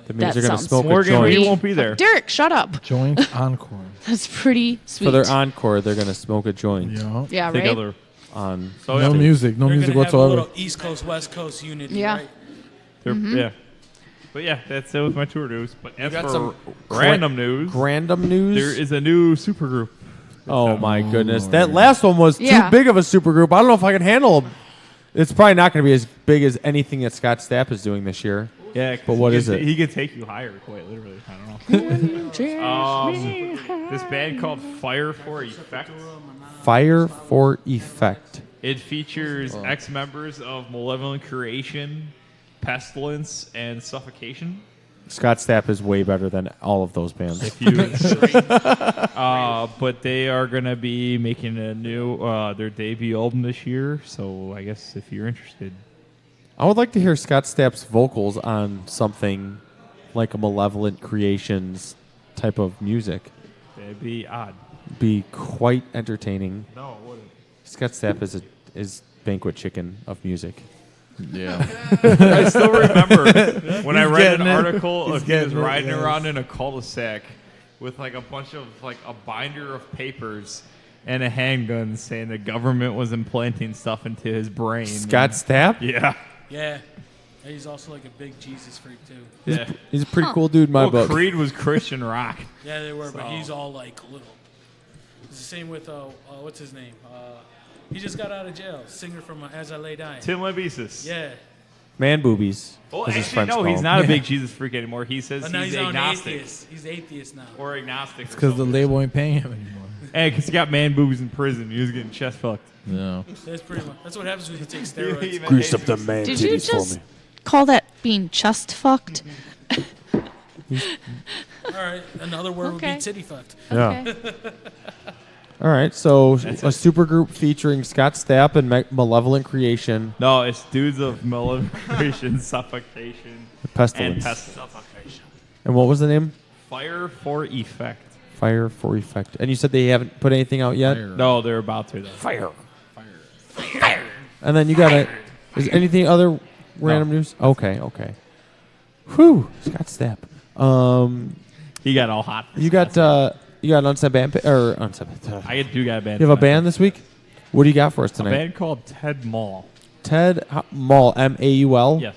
That means That they're going to sounds smoke a Morgan, joint. we won't be there. Derek, shut up. Joint encore. That's pretty sweet. For their encore, they're going to smoke a joint Yeah. Yeah, right? Together. on. So No yeah, music. No They're music gonna have a whatsoever. little East Coast, West Coast unity. Yeah. Right? Yeah. But yeah, that's it with my tour news. But as got for some random news, Random news. there is a new supergroup. Oh my goodness! That last one was Yeah. too big of a super group. I don't know if I can handle them. It's probably not going to be as big as anything that Scott Stapp is doing this year. Yeah, 'cause But what he is can- it? He can take you higher, quite literally. I don't know. This band called Fire for Effect. Fire for Effect. It features ex-members of Malevolent Creation, Pestilence, and Suffocation. Scott Stapp is way better than all of those bands. If you, but they are gonna be making a new their debut album this year. So I guess if you're interested, I would like to hear Scott Stapp's vocals on something like a Malevolent Creations type of music. it'd be odd. Be quite entertaining. No, it wouldn't. Scott Stapp is banquet chicken of music. Yeah. I still remember when I read an getting it. article He's of he was getting it, riding yes. around in a cul-de-sac with like a bunch of like a binder of papers and a handgun saying the government was implanting stuff into his brain. Scott Stapp? Yeah. Yeah. And he's also like a big Jesus freak too. Yeah. He's a pretty cool dude in my Well, book. Creed was Christian rock. Yeah, they were, but So- he's all like little. It's the same with what's his name? He just got out of jail. Singer from As I Lay Dying. Tim Lambesis. Yeah. Man boobies. Well, as his actually, friends no, call he's him. not a big Jesus freak anymore. He says But now he's he's an agnostic. atheist. He's atheist now. Or agnostic. It's because the label ain't paying him anymore. Hey, because he got man boobies in prison. He was getting chest fucked. No. That's pretty much. That's what happens when you take steroids. Grease up the man Did you titties for just me. call that being chest fucked? All right. Another word would Okay. be titty fucked. Yeah. Okay. All right, so a super group featuring Scott Stapp and Malevolent Creation. No, it's dudes of Malevolent Creation, Suffocation, Pestilence. and Pestilence. And what was the name? Fire for Effect. Fire for Effect. And you said they haven't put anything out yet? No, they're about to though. Fire. And then you got it. Is anything other random news? Okay. Whew, Scott Stapp. He got all hot. You got an unsigned band or unsigned. I do got a band. You have a tonight. band this week? What do you got for us A tonight? band called Ted Mall. Ted Maul, Maul. Yes.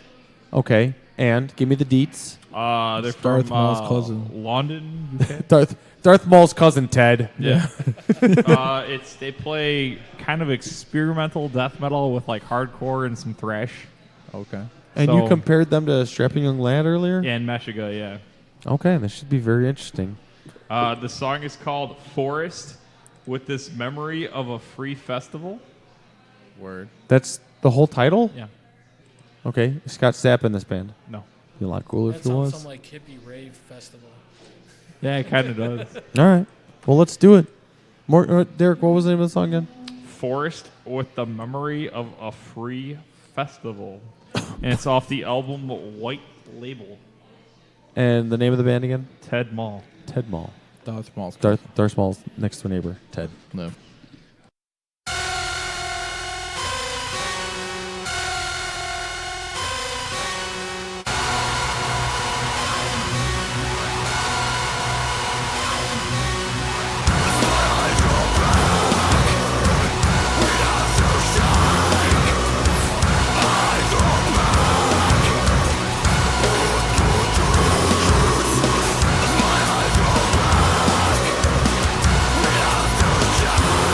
Okay, and give me the deets. They're Darth from Maul's cousin. London, UK. Darth Maul's cousin Ted. Yeah. They play kind of experimental death metal with like hardcore and some thrash. Okay. And you compared them to Strapping Young Lad earlier? Yeah, in Meshuggah, yeah. Okay, this should be very interesting. The song is called Forest, with this memory of a free festival. Word. That's the whole title? Yeah. Okay, Scott Stapp in this band. No. Be a lot cooler That if he sounds was. some like hippie rave festival. Yeah, it kind of does. All right. Well, let's do it. Derek, what was the name of the song again? Forest with the memory of a free festival. And it's off the album White Label. And the name of the band again? Ted Mall. Ted Mall. Darth Maul's Darth Maul's next to a neighbor. Ted. No. Shine.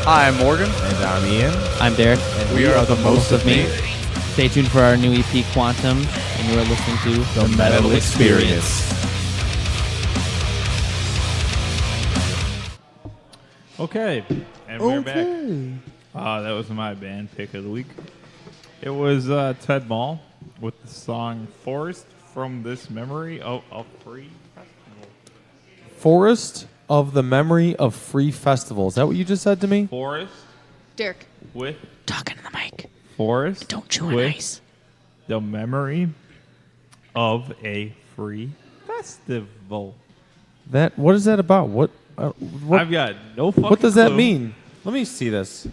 Hi, I'm Morgan. And I'm Ian. I'm Derek. And we are the Most of Me. Stay tuned for our new EP, Quantum, and you are listening to The Metal Experience. Okay, and we're back. That was my band pick of the week. It was Ted Mall with the song Forest from This Memory of Free Festival. Forest of the Memory of Free Festival. Is that what you just said to me? Forest Derek. With talking to the mic. Forest. Don't chew on with ice. The memory of a free festival. What is that about? What I've got no fucking What does that clue. mean? Let me see this.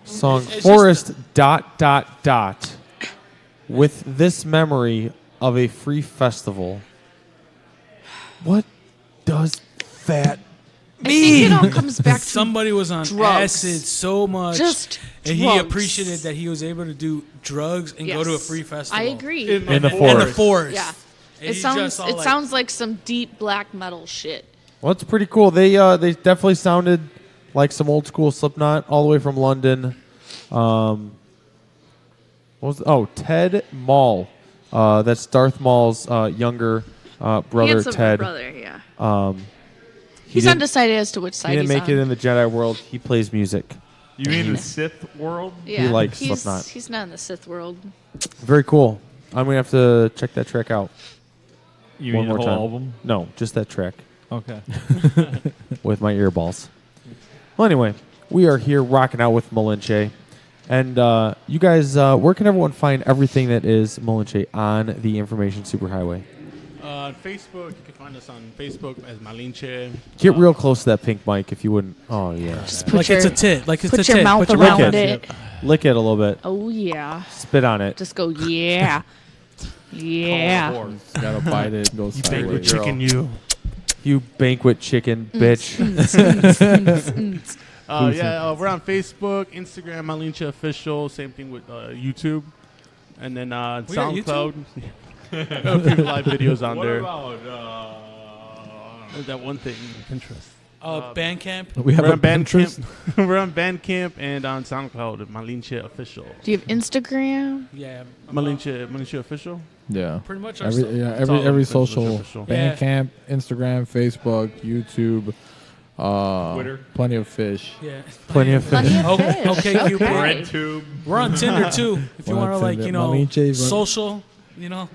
Song It's Forest ... with this memory of a free festival. What does that I think it all comes back to somebody was on drugs. acid so much, Just and he drugs. appreciated that he was able to do drugs and go to a Yes. free festival. I agree. In the In the forest. forest. Yeah. And It he sounds just all like- sounds like some deep black metal shit. Well, it's pretty cool. They definitely sounded like some old school Slipknot, all the way from London. What was Ted Mall? That's Darth Maul's younger brother, Handsome Ted. brother, yeah. He He's didn't- undecided as to which side He didn't he's make on. it in the Jedi world. He plays music. You mean the Sith world? Yeah, He likes he's, Slipknot. He's not in the Sith world. Very cool. I'm gonna have to check that track out. You one mean the more whole time. album? No, just that track. Okay. With my earballs. Well, anyway, we are here rocking out with Malinche. And you guys, where can everyone find everything that is Malinche on the Information Superhighway? On Facebook, you can find us on Facebook as Malinche. Get real close to that pink mic if you wouldn't. Oh, yeah. Just put Like your, it's a tit. Like it's put a your tit. mouth Put your around mouth- it. Lick it a little bit. Oh yeah. Spit on it. Just go yeah. Yeah. Gotta bite it. Go You sideways. banquet chicken, you. You banquet chicken, bitch. We're on Facebook, Instagram, Malinche Official. Same thing with YouTube. And then We got SoundCloud. People live videos on What there. about That one thing, Pinterest. Bandcamp. We have We're a on Bandcamp. Pinterest. We're on Bandcamp and on SoundCloud, Malinche Official. Do you have Instagram? Yeah. Malinche Official. Yeah. Pretty much our stuff. Every all social. official. Yeah. Bandcamp, Instagram, Facebook, YouTube. Twitter. Plenty of fish. Yeah. Plenty of fish. Plenty of Okay, fish. okay, Cupid. Red Tube? We're on Tinder too. If you We're on want to, like, Tinder. you know, Malinche, social, you know,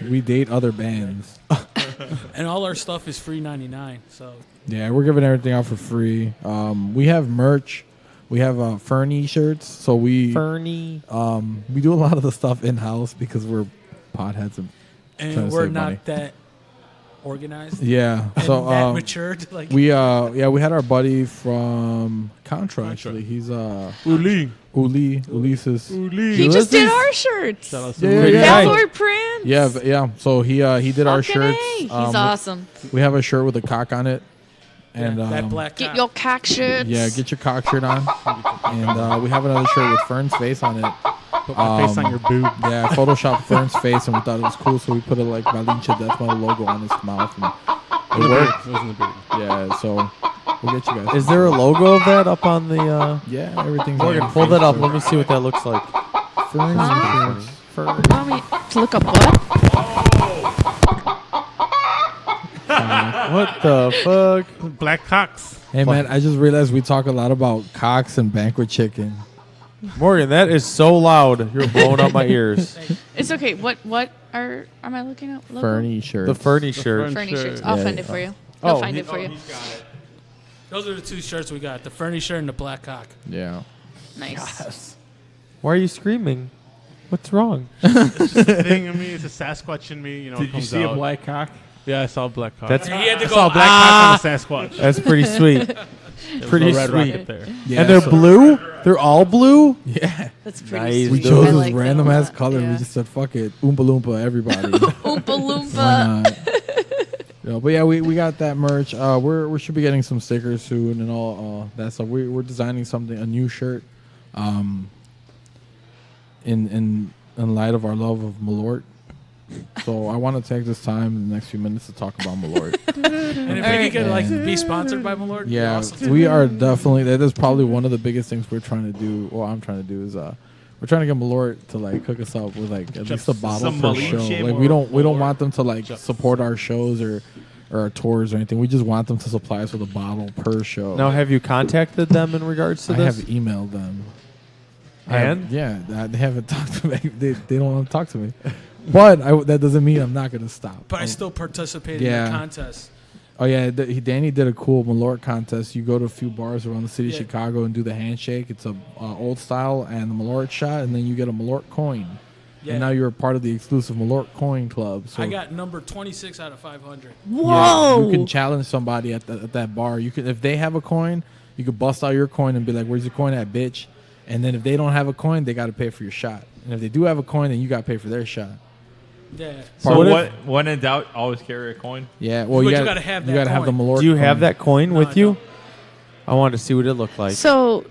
We date other bands. and all our stuff is free 99. So Yeah, we're giving everything out for free. We have merch. We have Fernie shirts. So we Fernie. we do a lot of the stuff in house because we're potheads and trying and to we're save not money. that organized. Yeah. And So that matured. Like we we had our buddy from Contra actually. He's Ulises. He just did our shirts. Shout out to Yeah, Uli. yeah, Bad yeah. Boy Prince. Yeah. So he did our Fucking shirts. A. He's awesome. We have a shirt with a cock on it. And that black Get cock. your cock shirts. yeah, get your cock shirt on. And we have another shirt with Fern's face on it. Put my face on your boob. Yeah, I photoshopped Fern's face and we thought it was cool, so we put it like Malinche Death Metal logo on his mouth. And it worked. It was in the beard. Yeah, so we'll get you guys. Is there a logo of that up on the... Yeah, everything's Morgan, on pull that up. Facebook. Let me see what that looks like. Fern's shirts. Want me to look up what? What the fuck? Black cocks. Hey man, I just realized we talk a lot about cocks and banquet chicken. Morgan, that is so loud. You're blowing up my ears. It's okay. What am I looking at? Logo? Fernie shirts. The Fernie shirt. Fernie shirt. shirts. I'll Yeah, find yeah. it for you. I'll find he- it for you. Those are the two shirts we got: the Fernie shirt and the black cock. Yeah. Nice. Why are you screaming? What's wrong? It's just a thing in me. It's a Sasquatch in me. You know, it Did you comes see out. a black cock? Yeah, I saw a black cock. That's- And he had to I go. saw a black cock on a Sasquatch. That's pretty sweet. There Pretty was no red sweet. rocket there. Yeah, And they're so- blue? They're all blue? Yeah. That's pretty Nice. We sweet. chose I this like that random a ass lot, color. yeah. We just said, fuck it. Oompa Loompa, everybody. Oompa Why Loompa. not? Yeah, but yeah, we got that merch. We should be getting some stickers soon and all that stuff. We're designing something, a new shirt, in light of our love of Malort. So I want to take this time in the next few minutes to talk about Malort. And if we could like be sponsored by Malort, it'd be awesome. we are definitely. That is probably one of the biggest things we're trying to do. Well, I'm trying to do is we're trying to get Malort to like hook us up with like at least a bottle per show. Like we don't want them to like support our shows or our tours or anything. We just want them to supply us with a bottle per show. Now, have you contacted them in regards to I this? have emailed them. And? They haven't talked to me. They don't want to talk to me. But that doesn't mean I'm not going to stop. But I still participated in the contest. Oh, yeah. Danny did a cool Malort contest. You go to a few bars around the city of Chicago and do the handshake. It's a old style and the Malort shot, and then you get a Malort coin. Yeah. And now you're a part of the exclusive Malort coin club. So I got number 26 out of 500. Whoa! Yeah, you can challenge somebody at that bar. You can, if they have a coin, you could bust out your coin and be like, "Where's your coin at, bitch?" And then if they don't have a coin, they got to pay for your shot. And if they do have a coin, then you got to pay for their shot. Yeah. So when in doubt, always carry a coin. Yeah. Well, you got to have that. You got to have the Malort. Do you coin. have that coin with you? I wanted to see what it looked like. So,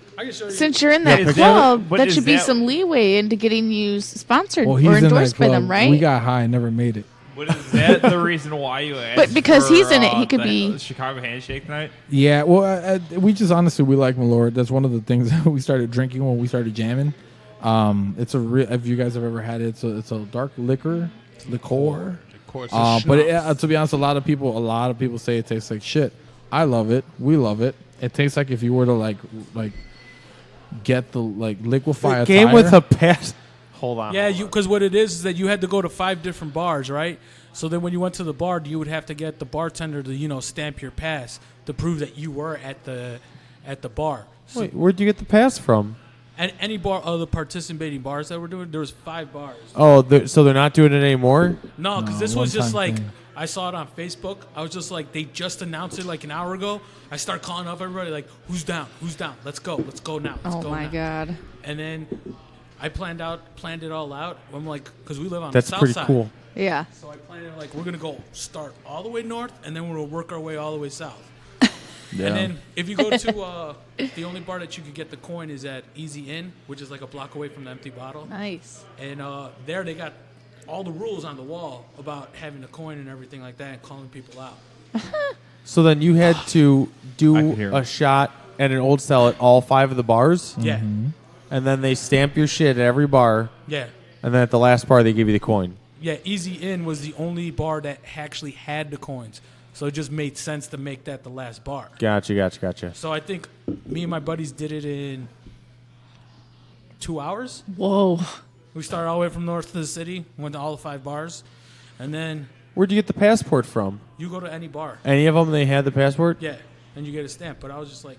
since you're in that club, that should be some leeway into getting you sponsored or endorsed by them, right? We got high and never made it. But is that the reason why you asked? But because for, he's in it, he could be Chicago handshake night. Yeah, well, we just honestly we like Malort. That's one of the things that we started drinking when we started jamming. It's if you guys have ever had it, it's a dark liquor. But to be honest, a lot of people say it tastes like shit. I love it. We love it. It tastes like if you were to like get the liquefy a game tire. with a pass. Hold on. Yeah, because what it is that you had to go to 5 different bars, right? So then when you went to the bar, you would have to get the bartender to stamp your pass to prove that you were at the bar. So Wait, where'd you get the pass from? at any bar, of the participating bars that were doing, there was 5 bars. Oh, so they're not doing it anymore? No, because this was just like I saw it on Facebook. I was just like, they just announced it like an hour ago. I start calling up everybody like, who's down? Let's go now. Oh my god! And then I planned it all out. I'm like, because we live on That's the south pretty side. cool. Yeah. So I planned it like we're gonna go start all the way north, and then we're gonna work our way all the way south. Yeah. And then if you go to the only bar that you could get the coin is at Easy Inn, which is like a block away from the Empty Bottle. Nice. And there they got all the rules on the wall about having a coin and everything like that, and calling people out. So then you had to do a shot at an old style at all 5 of the bars? Yeah. Mm-hmm. And then they stamp your shit at every bar. Yeah. And then at the last bar, they give you the coin. Yeah, Easy Inn was the only bar that actually had the coins. So it just made sense to make that the last bar. Gotcha. So I think me and my buddies did it in 2 hours. Whoa. We started all the way from north to the city, went to all the 5 bars, and then Where'd you get the passport from? you go to any bar. Any of them, they had the passport? Yeah, and you get a stamp. But I was just like,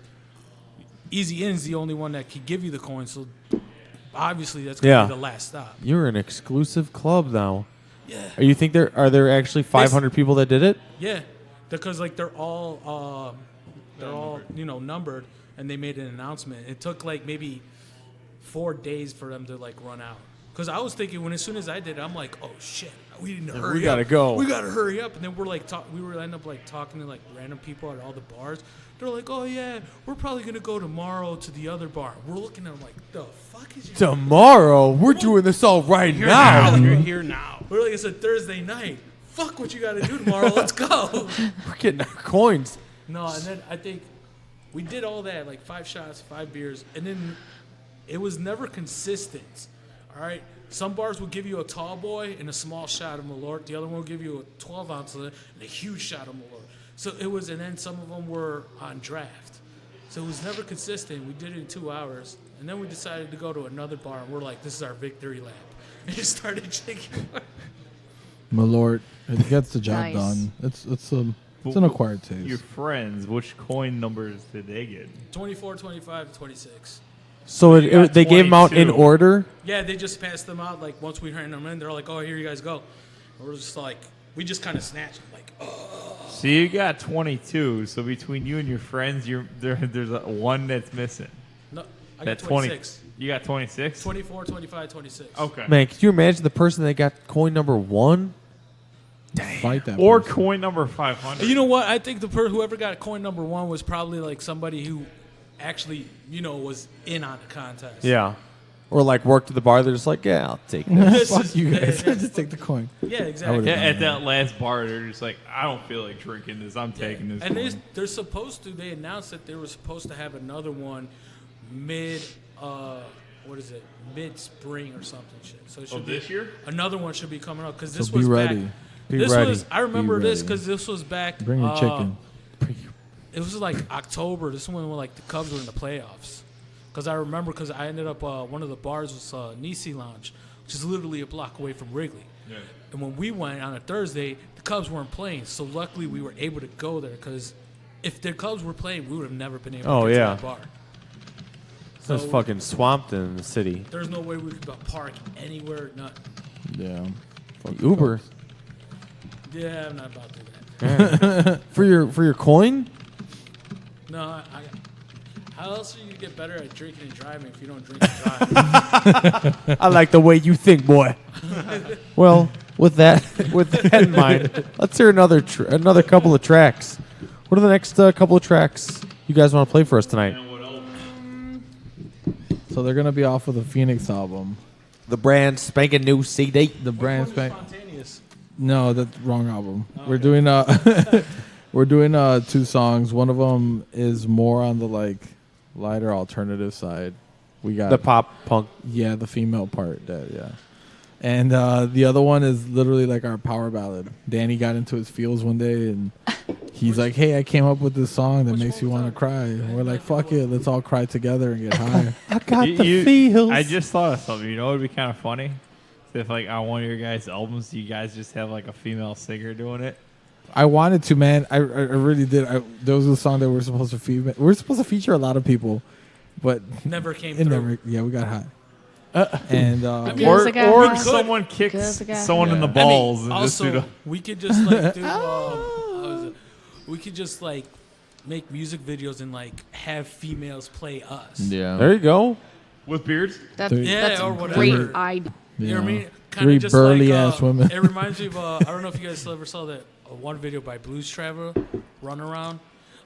Easy Inn's the only one that could give you the coins, so obviously that's going to be the last stop. You're an exclusive club now. Yeah. You think are there actually 500 people that did it? Yeah, because like they're all numbered, and they made an announcement. It took like maybe 4 days for them to like run out. Because I was thinking as soon as I did it, I'm like, oh shit, we need to hurry up. We gotta go. We gotta hurry up. And then we're like, we were end up like talking to like random people at all the bars. They're like, oh yeah, we're probably gonna go tomorrow to the other bar. We're looking at them like, the fuck is your Tomorrow? We're doing this all right now. You're here now. We're like, it's a Thursday night. Fuck what you gotta do tomorrow. Let's go. We're getting our coins. No, and then I think we did all that, like 5 shots, 5 beers, and then it was never consistent. All right, some bars will give you a tall boy and a small shot of Malort. The other one will give you a 12-ounce and a huge shot of Malort. So it was, and then some of them were on draft. So it was never consistent. We did it in 2 hours, and then we decided to go to another bar, and we're like, this is our victory lap. And just started drinking. Malort, it gets the job Nice. done. It's an acquired taste. Your friends, which coin numbers did they get? 24, 25, 26. So You got they gave them out in 22. order? Yeah, they just passed them out. Like, once we ran them in, they're like, oh, here you guys go. And we're just like, we just kind of snatched them. Like, oh. So you got 22. So between you and your friends, there's one that's missing. No, I got 26. You got 26? 24, 25, 26. Okay. Man, could you imagine the person that got coin number 1? Fight that Or person. coin number 500. You know what? I think whoever got coin number 1 was probably like somebody who actually, was in on the contest. Yeah. or like worked at the bar. They're just like, yeah, I'll take this. Fuck you guys. Just take the coin. Yeah, exactly. At that last bar, they're just like, I don't feel like drinking this. I'm taking this. And coin. they're supposed to. They announced that they were supposed to have another one mid. What is it? Mid spring or something. Shit. So it should be, this year? Another one should be coming up because this So was be ready. back. Be this ready. was. I remember Be this ready. because this was back. Bring your chicken. It was like October. This one when like the Cubs were in the playoffs. Because I remember, because I ended up one of the bars was Nisi Lounge, which is literally a block away from Wrigley. Yeah. And when we went on a Thursday, the Cubs weren't playing. So luckily we were able to go there because if the Cubs were playing, we would have never been able to get to that bar. So it's fucking swamped in the city. There's no way we could park anywhere. Nothing. Yeah. Uber. Yeah, I'm not about to do that. for your coin. No, how else are you gonna get better at drinking and driving if you don't drink and drive? I like the way you think, boy. Well, with that in mind, let's hear another couple of tracks. What are the next couple of tracks you guys want to play for us tonight? So they're gonna be off of the Phoenix album. The brand spanking new CD. The brand Spontaneous. No, that's the wrong album. We're doing we're doing 2 songs. One of them is more on the like lighter alternative side. We got The pop punk. Yeah, the female part. Yeah. And the other one is literally like our power ballad. Danny got into his feels one day and he's like, "Hey, I came up with this song that makes you want to cry." And we're like, "Fuck it, let's all cry together and get high." I got the feels. I just thought of something. You know, it'd be kind of funny if, like, on one of your guys' albums, you guys just have like a female singer doing it. I wanted to, man. I really did. There was a song that we were supposed to feature. We were supposed to feature a lot of people, but Never came it through. never. Yeah, we got hot. And or someone kicks someone in the balls. And Also, just do we could just like we could just like make music videos and like have females play us. Yeah, there you go. With beards. That's or a whatever. great idea. You know what I mean? Kind Three of just burly like, ass women. It reminds me of I don't know if you guys ever saw that one video by Blues Traveler, Run Around,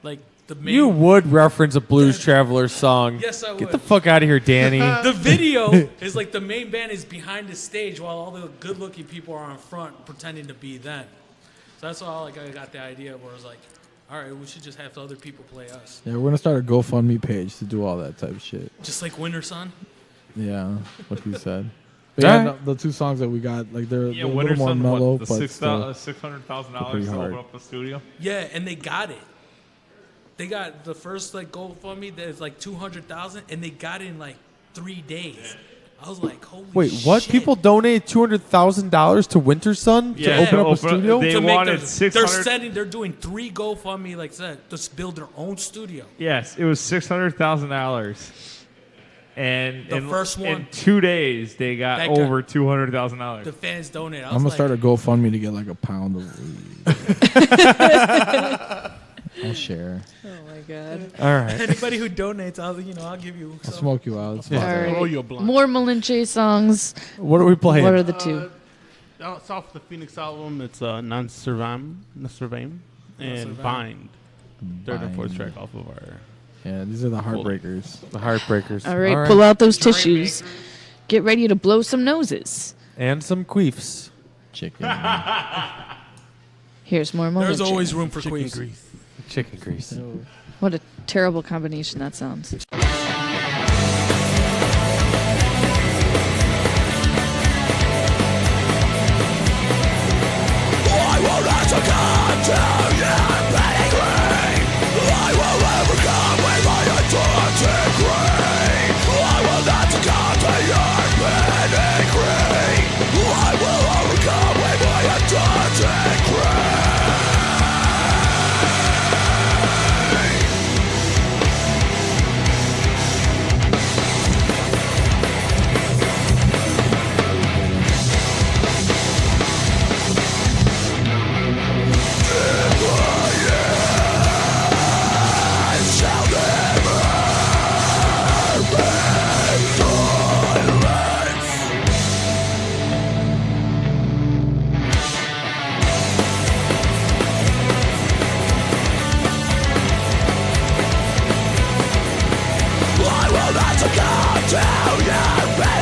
like the main. You would reference a Blues Traveler song. Yes, I would. Get the fuck out of here, Danny. The video is like the main band is behind the stage while all the good-looking people are on front pretending to be them. So that's all like I got the idea where I was like, all right, we should just have other people play us. Yeah, we're gonna start a GoFundMe page to do all that type of shit. Just like Winter Sun. Yeah, what he said. But yeah, no, the 2 songs that we got, like they're a little more mellow, but still $600,000 pretty to hard. open up a studio. Yeah, and they got it. They got the first like GoFundMe that's like $200,000, and they got it in like 3 days. I was like, holy Wait, what? shit. People donated $200,000 to Winter Sun to open up a studio? They To make wanted they're doing 3 GoFundMe like that to build their own studio. Yes, it was $600,000. And The first one. in 2 days, they got That guy- over $200,000. The fans donated. I'm gonna start a GoFundMe to get like a pound of weed. I'll share. Oh my god. All right. Anybody who donates, I'll give you. I'll some. smoke you out. It's All fine. right. Roll you a blunt. More Malinche songs. What are we playing? What are the 2? It's off the Phoenix album. It's Non Survame and Survame. Bind. Third and fourth Bind. track off of our. Yeah, these are the heartbreakers. The Heartbreakers. All right, pull out those tissues. Get ready to blow some noses. And some queefs. Chicken. Here's more Malinche. There's always room for queefs. Chicken grease. What a terrible combination that sounds. I will not succumb to your pedigree. I will overcome with my authentic grain. I will not succumb to your pedigree. I will overcome with my authentic grain. I will not succumb to your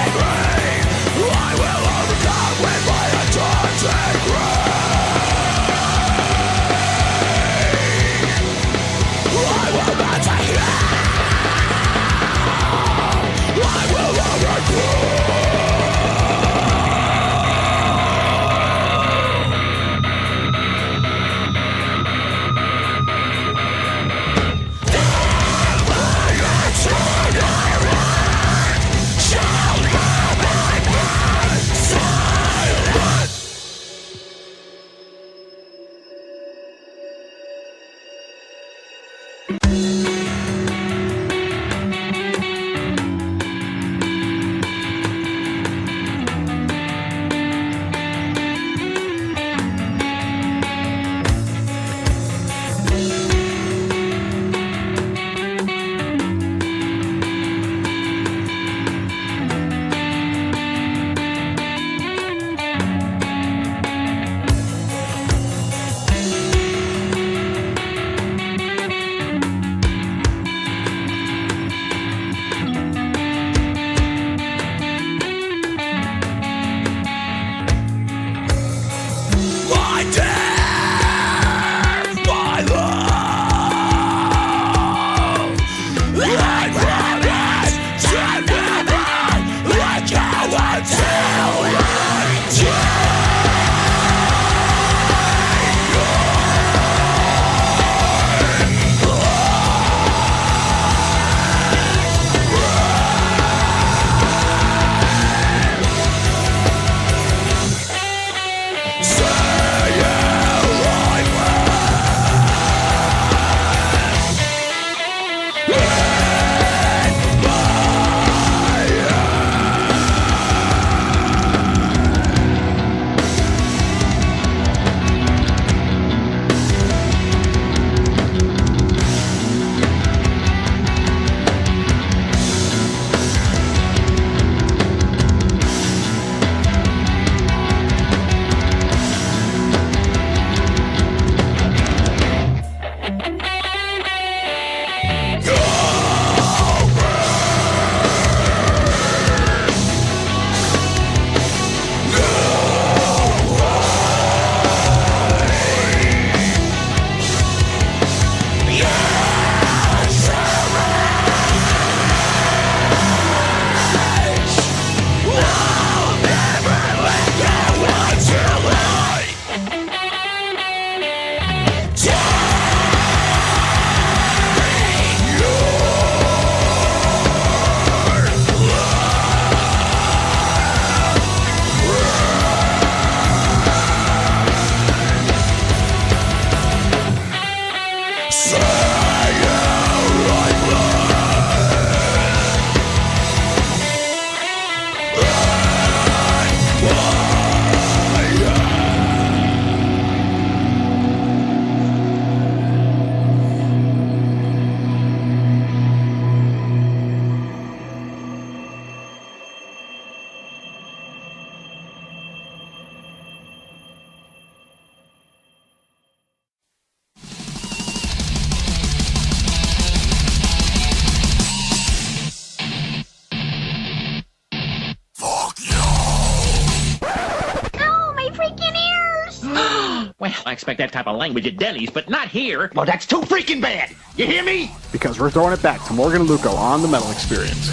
Well, I expect that type of language at delis, but not here. Well, that's too freaking bad. You hear me? Because we're throwing it back to Morgan and Luco on the Metal Experience.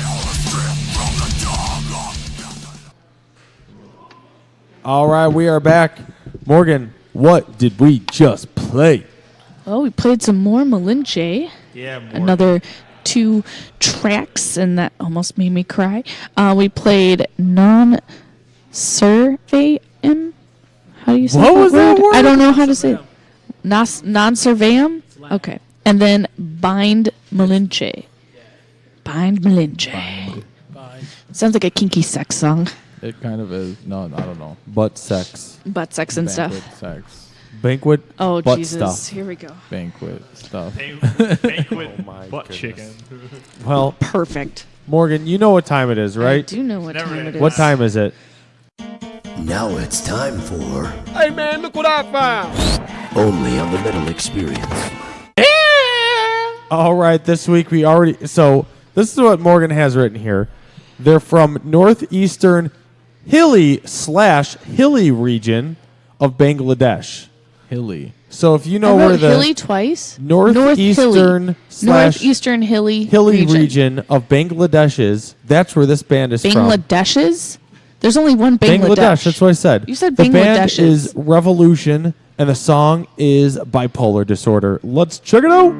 All right, we are back. Morgan, what did we just play? Well, we played some more Malinche. Yeah, more. Another 2 tracks, and that almost made me cry. We played Non-Surveillum. How do you say what that was word? that word? I don't know how to say it. Non-Surveillum? Okay. And then Bind Malinche. Bind Malinche. Sounds like a kinky sex song. It kind of is. No, I don't know. Butt sex. Butt sex and Banquet stuff. sex. Banquet. Oh, butt Jesus. Stuff. Here we go. Banquet stuff. Banquet butt chicken. Well, perfect. Morgan, you know what time it is, right? I do know what time it is. What time is it? Now it's time for Hey man, look what I found! Only on the Metal Experience. All right, this week we already... So, this is what Morgan has written here. They're from northeastern hilly region of Bangladesh. Hilly. So if you I know wrote where the hilly twice. northeastern Northeastern hilly region of Bangladesh is, that's where this band is from. Bangladesh's? There's only one Bangladesh. Bangladesh. That's what I said. You said the band Bangladesh's. is Revolution, and the song is Bipolar Disorder. Let's check it out.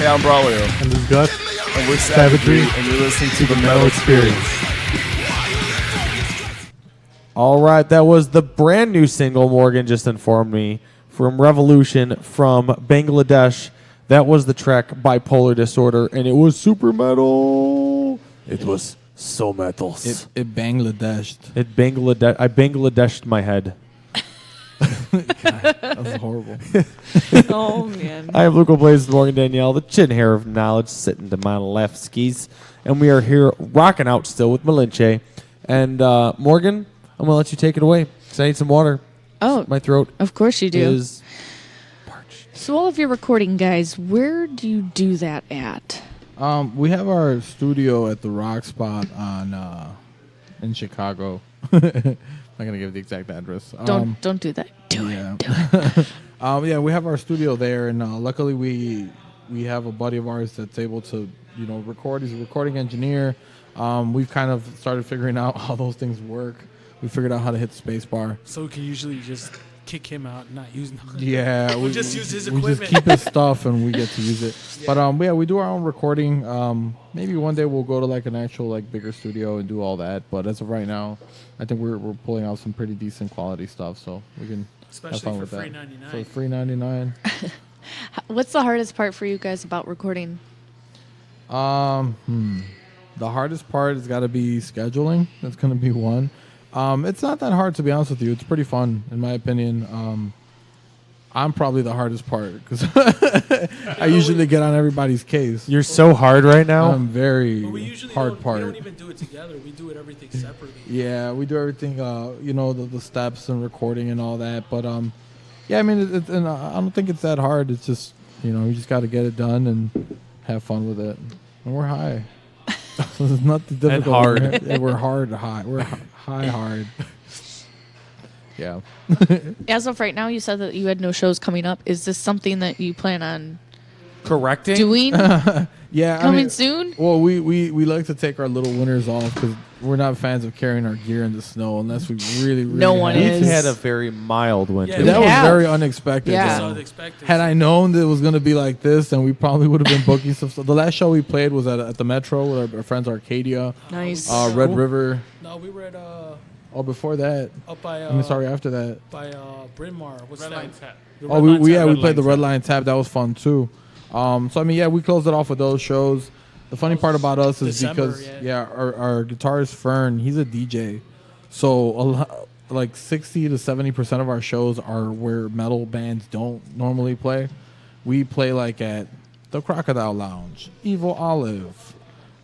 Hey, I'm Braulio. And this is Gus. And we're Savagery. And you're listening to The Metal Experience. All right, that was the brand new single, Morgan just informed me, from Revolution from Bangladesh. That was the track Bipolar Disorder, and it was super metal. It was so metal. It Bangladeshed. I Bangladeshed my head. That was horrible. Oh, man. I am Luco Blaze, Morgan Danielle, the chin hair of knowledge, sitting to my left skis. And we are here rocking out still with Malinche. And Morgan, I'm going to let you take it away because I need some water. Oh, my throat. Of course you do. Is so all of your recording, guys, where do you do that at? We have our studio at the Rock Spot on in Chicago. I'm not gonna give the exact address. Don't do that. Do it. Yeah, we have our studio there, and luckily we have a buddy of ours that's able to record. He's a recording engineer. We've kind of started figuring out how those things work. We figured out how to hit the space bar. So we can usually just kick him out, and not use. Yeah, we just use his we equipment. just keep his stuff, and we get to use it. Yeah. But yeah, we do our own recording. Maybe one day we'll go to like an actual like bigger studio and do all that. But as of right now, I think we're pulling out some pretty decent quality stuff, so we can especially have fun for with that. $3.99. So $3.99. What's the hardest part for you guys about recording? The hardest part has got to be scheduling. That's going to be one. It's not that hard, to be honest with you. It's pretty fun, in my opinion. I'm probably the hardest part because I usually get on everybody's case. You're so hard right now. I'm very hard part. We don't even do it together. We do everything separately. Yeah, we do everything. The steps and recording and all that. But yeah, I mean, and I don't think it's that hard. It's just you just got to get it done and have fun with it. And we're high, so it's not the difficult. And hard. We're hard high. We're high hard. Yeah. As of right now, you said that you had no shows coming up. Is this something that you plan on correcting? doing? Yeah, Coming soon? Well, we like to take our little winters off because we're not fans of carrying our gear in the snow unless we really No one We've is. had a very mild winter. That was very unexpected. Yeah. though. Unexpected. Had I known that it was going to be like this, then we probably would have been booking some stuff. The last show we played was at the Metro with our friends Arcadia. Nice. Red River. No, we were at Before that. up by after that. by Bryn Mawr. What's Red that? Line Tap. The Oh, Red Line we Tap. played the Red Line Tap. That was fun too. So I mean, yeah, we closed it off with those shows. The funny part about us is December, because our guitarist Fern, he's a DJ, so like 60 to 70% of our shows are where metal bands don't normally play. We play like at the Crocodile Lounge, Evil Olive,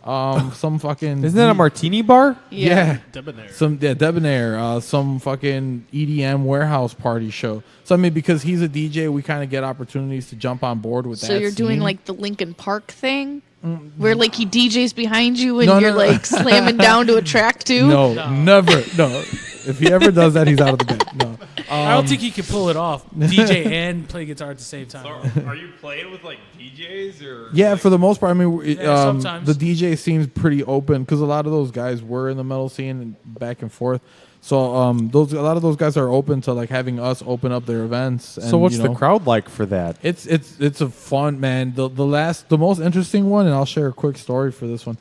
some fucking Isn't that a martini bar? Yeah. Debonair. Debonair, some fucking EDM warehouse party show. So I mean, because he's a DJ, we kind of get opportunities to jump on board with that. So you're doing scene. like the Linkin Park thing, where like he DJs behind you and No, you're no. like slamming down to a track too. No, never. No. If he ever does that, he's out of the band. No. I don't think he can pull it off. DJ and play guitar at the same time. So are you playing with like DJs or? Yeah, for the most part. I mean, sometimes. the DJ seems pretty open because a lot of those guys were in the metal scene and back and forth. So a lot of those guys are open to like having us open up their events. And, So what's you the know, crowd like for that? It's a fun, man. The most interesting one, and I'll share a quick story for this one.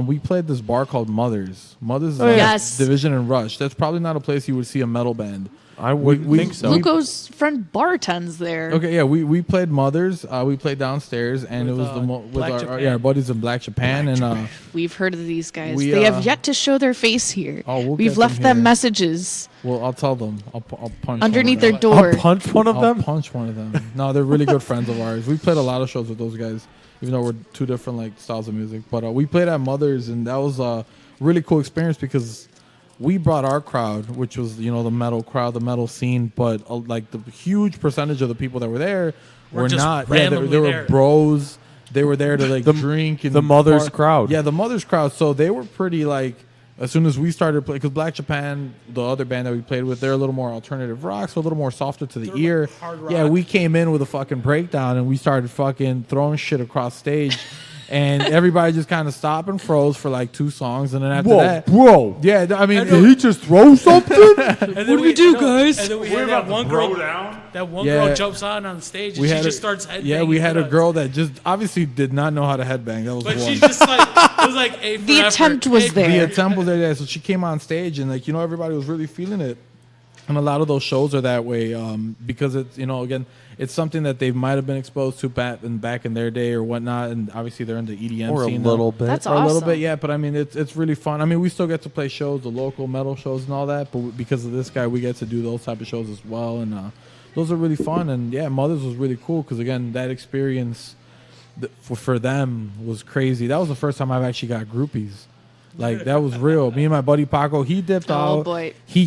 We played this bar called Mothers. Mothers is like Yes. Division and Rush. That's probably not a place you would see a metal band. I wouldn't think so. Luco's friend bartends there. Okay, yeah, we played Mothers. We played downstairs, and With, it was with Black our Japan. buddies in Black Japan, and We've heard of these guys. We, they have yet to show their face here. we'll We've get left them them here. messages well, I'll tell them. I'll punch underneath one their of them. door. I'll punch one of I'll them. punch one of them. No, they're really good friends of ours. We played a lot of shows with those guys, even though we're two different like styles of music. But we played at Mothers, and that was a really cool experience because we brought our crowd, which was the metal crowd, the metal scene. But like the huge percentage of the people that were there were just not. Yeah, randomly they were there. bros. They were there to like drink and the Mothers crowd. Yeah, the Mothers crowd. So they were pretty like. As soon as we started playing, because Black Japan, the other band that we played with, they're a little more alternative rock, so a little more softer to the ear. like hard rock. Yeah, we came in with a fucking breakdown and we started fucking throwing shit across stage. And everybody just kind of stopped and froze for like 2 songs. And then after that. bro. Yeah, I mean. Did he just throw something? And then we do, guys? And then we had that one girl. down? That one Yeah. girl jumps on stage and We she had just starts headbanging. Yeah, we had a with us. girl that just obviously did not know how to headbang. That was But one. she's just like, it was like A for The effort. attempt was A for there. The effort. attempt was there, yeah. So she came on stage, and like everybody was really feeling it. And a lot of those shows are that way because it's again, it's something that they might have been exposed to back in their day or whatnot, and obviously they're in the EDM Or a scene little now. bit. That's Or a little awesome. bit, yeah. But I mean, it's really fun. I mean, we still get to play shows, the local metal shows and all that. But because of this guy, we get to do those type of shows as well, and those are really fun. And yeah, Mothers was really cool because again, that experience for them was crazy. That was the first time I've actually got groupies. Like that was real. Me and my buddy Paco, he dipped out. Oh boy. He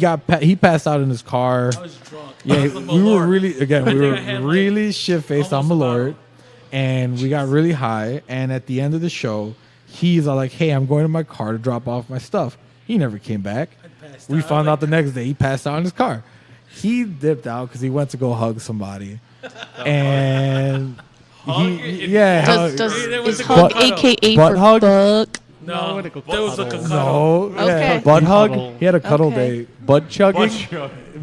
passed out in his car. I was drunk. Yeah, I was on we were Malort. really I think I had, like, really shit faced on almost a Malort, bottle. and we got really high. And at the end of the show, he's all like, "Hey, I'm going to my car to drop off my stuff." He never came back. passed We out. found out the next day he passed out in his car. He dipped out because he went to go hug somebody, and Does It was is a hug cuddle. AKA Butt for hug? fuck? No, that was like a cuddle. no, Okay. yeah, Butt hug? He had a cuddle Okay. date. Butt chugging?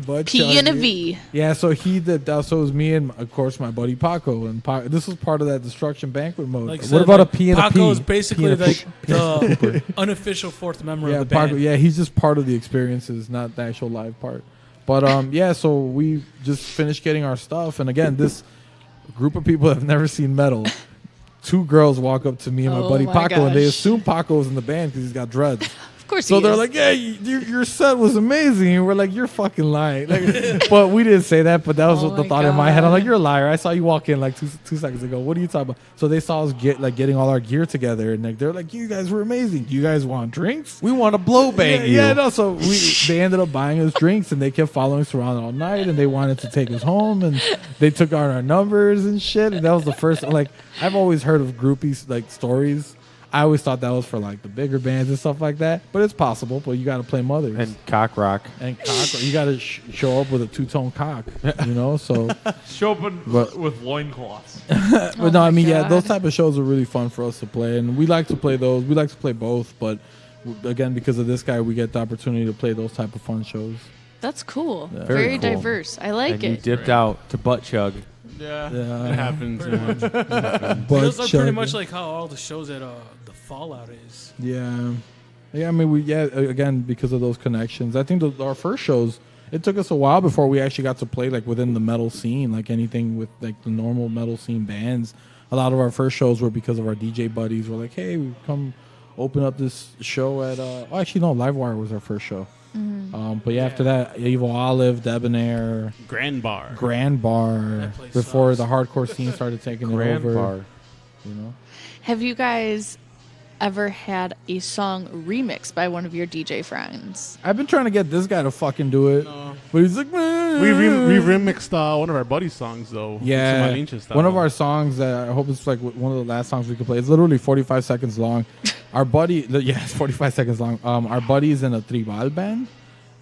Butt P and a chugging. V. Yeah, so he did that. So it was me and, of course, my buddy Paco. And this was part of that destruction banquet mode. Like I What said, about a like, P and a Paco is P? basically P and a like the unofficial fourth member yeah, of the band. Paco, yeah, he's just part of the experiences, not the actual live part. But yeah, so we just finished getting our stuff, and again, this group of people have never seen metal. 2 girls walk up to me and my Oh buddy my Paco, and they gosh. assume Paco was in the band because he's got dreads. Of course. So he they're is. like, "Yeah, your set was amazing." And we're like, "You're fucking lying." Like, but we didn't say that. But that was Oh what the my thought in my head. I'm like, God. "You're a liar." I saw you walk in like two seconds ago. What are you talking about? So they saw us getting all our gear together, and like they're like, "You guys were amazing. Do you guys want drinks?" We want to blow bang you. Yeah, no. So they ended up buying us drinks, and they kept following us around all night, and they wanted to take us home, and they took out our numbers and shit. And that was the first. Like, I've always heard of groupies like stories. I always thought that was for like the bigger bands and stuff like that, but it's possible. But you got to play mothers And cock rock. You got to show up with a 2-tone cock, you know. So Show up with loincloths. but no, I mean, yeah, those type of shows are really fun for us to play, and we like to play those. We like to play both, but again, because of this guy, we get the opportunity to play those type of fun shows. That's cool. Yeah. Very cool. diverse. I like And it. you dipped out to butt chug. Yeah, Yeah. it happens. Pretty much. Those are pretty much like how all the shows at the Fallout is. Yeah. I mean, again, because of those connections. I think our first shows, it took us a while before we actually got to play like within the metal scene, like anything with like the normal metal scene bands. A lot of our first shows were because of our DJ buddies. We're like, hey, we come open up this show at actually no, Livewire was our first show. But after that, Evil Olive, Debonair, Grand Bar, before the hardcore scene started taking it over. Bar. You know. Have you guys ever had a song remixed by one of your DJ friends? I've been trying to get this guy to fucking do it, but he's like, We remixed one of our buddy songs though. yeah, Some Malinche style. one of our songs that I hope it's like one of the last songs we could play. It's literally 45 seconds long. Our buddy, it's 45 seconds long. Our buddy's in a tribal band.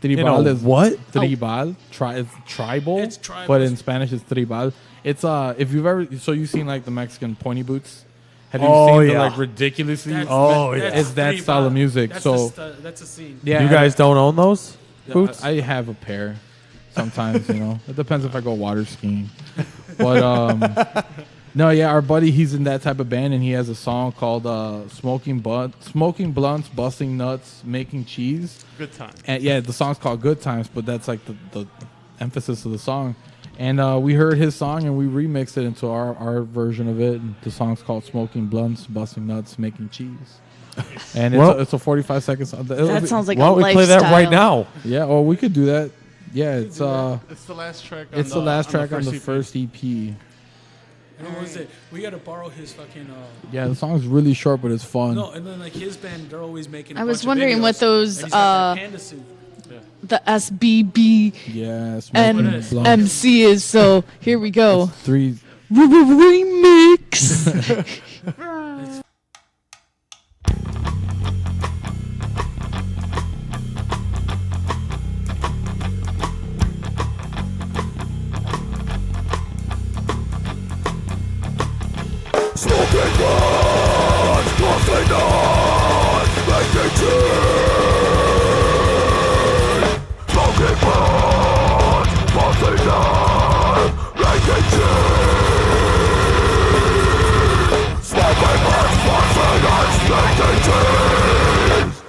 Tribal is what? Tribal, it's tribal, It's tribal. but in Spanish it's tribal. It's if you've ever you've seen like the Mexican pointy boots. Have you seen the like ridiculously? It's that style of music. That's a scene. Yeah, You guys don't own those boots? I have a pair. Sometimes, it depends if I go water skiing. But no, yeah, our buddy, he's in that type of band, and he has a song called "Smoking Blunts, Busting Nuts, Making Cheese." Good Times. And yeah, the song's called "Good Times," but that's like the emphasis of the song. And we heard his song, and we remixed it into our version of it. And the song's called "Smoking Blunts, Busting Nuts, Making Cheese." And it's a 45 second song. That sounds like Why don't we play that right now? Yeah, or we could do that. Yeah, it's It's the last track. on the first EP. And what was it? We got to borrow his fucking. Yeah, the song's really short, but it's fun. No, and then like his band, they're always making. I was wondering what those and he's got that panda suit. the SBB Yeah, and MC is. So here we go. Three remix. Smoking blunts, busting nuts, making cheese. Smoking blunts, busting nuts, making cheese. Smoking blunts, busting nuts, making cheese.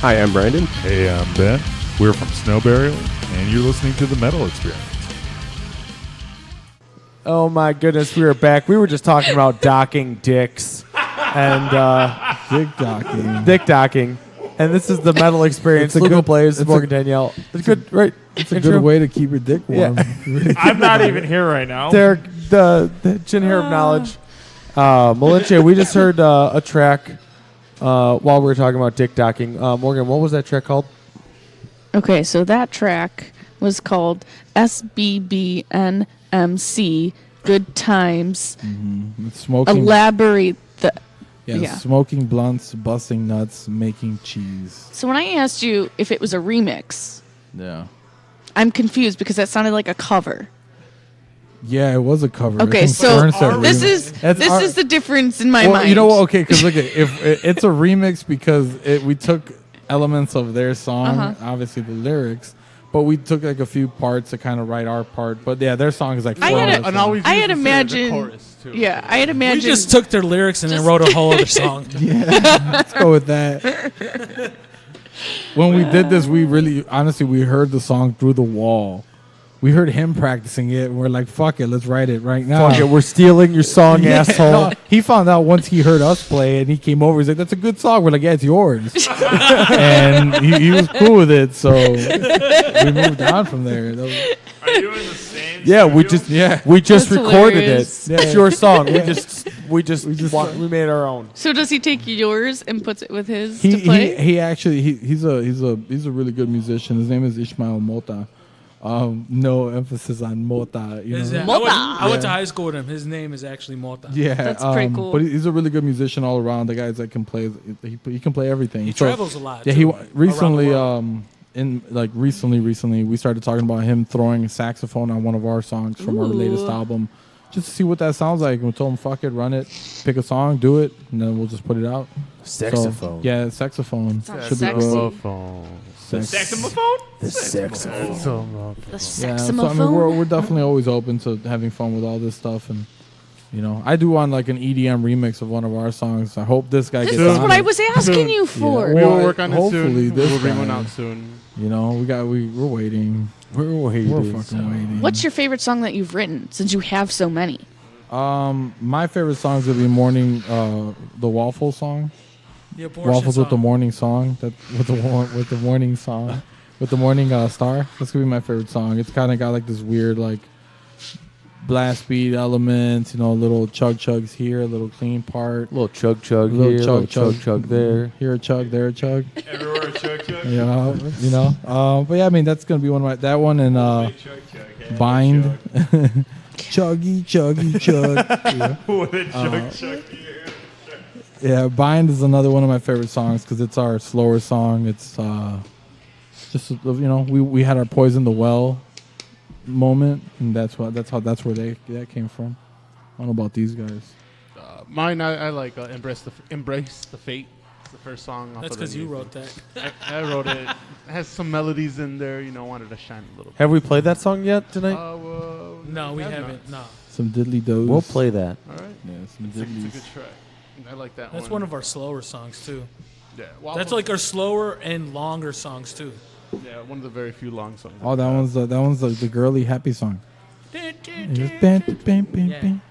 Hi, I'm Brandon. Hey, I'm Ben. We're from Snowberry, and you're listening to The Metal Experience. Oh my goodness, we are back. We were just talking about docking dicks and dick docking, and this is the Metal Experience. It's a Lugo good- Blaze, it's Morgan Danielle. It's good, right? It's a good way to keep your dick warm. Yeah. I'm not even here right now. Derek, the chin hair of knowledge. Malinche, we just heard a track while we were talking about dick docking. Morgan, what was that track called? Okay, so that track was called SBBNMC, Good Times. Smoking. Elaborate the... Yeah, smoking blunts, busting nuts, making cheese. So when I asked you if it was a remix, Yeah. I'm confused because that sounded like a cover. Yeah, it was a cover. Okay, so this is the difference in my mind. You know what? Okay, because look, if it's a remix because we took elements of their song, obviously the lyrics, but we took like a few parts to kind of write our part. But yeah, their song is like. I had imagined. Yeah, I had imagined. We just took their lyrics and then wrote a whole other song. Yeah, let's go with that. When we did this, we heard the song through the wall. We heard him practicing it, and we're like, fuck it, let's write it right now. Fuck it, we're stealing your song, asshole. No, he found out once he heard us play, and he came over. He's like, that's a good song. We're like, yeah, it's yours. And he was cool with it, so we moved on from there. Are you in the same Yeah, we studio? just That's recorded hilarious. it. It's your song. We made our own. So does he take yours and puts it with his He to play? he actually he's a really good musician. His name is Ishmael Mota. No emphasis on Mota. You know? I went to high school with him. His name is actually Mota. Yeah, That's pretty cool. But he's a really good musician all around. The guy that can play, he can play everything. He travels a lot, Yeah, too, recently, around the recently, we started talking about him throwing a saxophone on one of our songs from our latest Ooh. album, just to see what that sounds like. And we told him, "Fuck it, run it, pick a song, do it, and then we'll just put it out." Saxophone. So, yeah, saxophone. Sounds Should be sexy. cool. Saxophone? The saxophone. The Yeah, so I saxophone. mean, we're definitely always open to having fun with all this stuff, and I do want like an EDM remix of one of our songs. I hope this guy This gets is on what I it. was asking you for. We will work on it hopefully soon. this We'll bring guy. one out soon. We're waiting. We're fucking waiting. What's your favorite song that you've written since you have so many? My favorite songs would be morning, the waffle song. The abortion Waffles song. with the morning song. With the morning song, with the morning star. That's gonna be my favorite song. It's kind of got like this weird like blast beat elements. A little chug chugs here, a little clean part, Little chug chug little here, chug little chug chug there. Here a chug, there a chug. Everywhere, chug, chug. But yeah, I mean that's gonna be that one and bind. Chuggy, chuggy, chug. With a chug, chug here. Yeah, Bind is another one of my favorite songs because it's our slower song. It's just we had our Poison the Well moment, and that's where that came from. I don't know about these guys. Mine, I like Embrace the Fate. It's the first song. That's because you wrote that. I wrote it. It has some melodies in there. Wanted to shine a little bit. Have we played that song yet tonight? No, we haven't. No. Some diddly does. We'll play that. All right. Yeah, some It's a diddlies. good track. I like that one. That's one of our slower songs too. Yeah. That's like our slower and longer songs too. Yeah, one of the very few long songs. Oh, that one's the girly happy song. Yeah.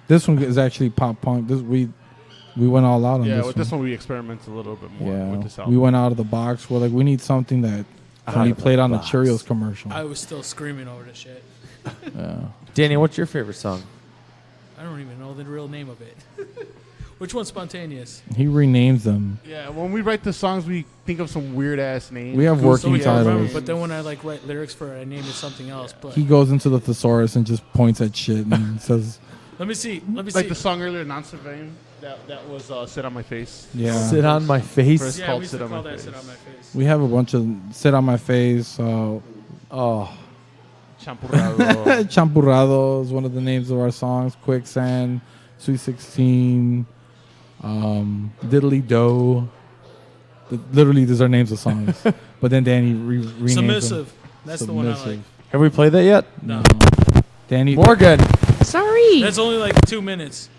This one is actually pop punk. We went all out on Yeah, this with this one we experimented a little bit more with this album. We went out of the box. We're like, we need something that can be played on a Cheerios commercial. I was still screaming over this shit. Yeah. Danny, what's your favorite song? I don't even know the real name of it. Which one's spontaneous? He renames them. Yeah, when we write the songs, we think of some weird ass names. We have working I remember, titles. but then when I write lyrics for it, I name it something else. But He goes into the thesaurus and just points at shit and says, let me see. Like the song earlier, Non-Surveying, that was "Sit on My Face." Yeah. Sit on my face. First Yeah, called we used "Sit to on call My that Face." "Sit on My Face." we have a bunch of Sit on My Face. Champurrado. Champurrado is one of the names of our songs. Quicksand, Sweet 16, Diddly Doe. Literally, these are names of songs. But then Danny renames them. Submissive. That's the one I like. Have we played that yet? No. Danny Morgan. Sorry. That's only like 2 minutes.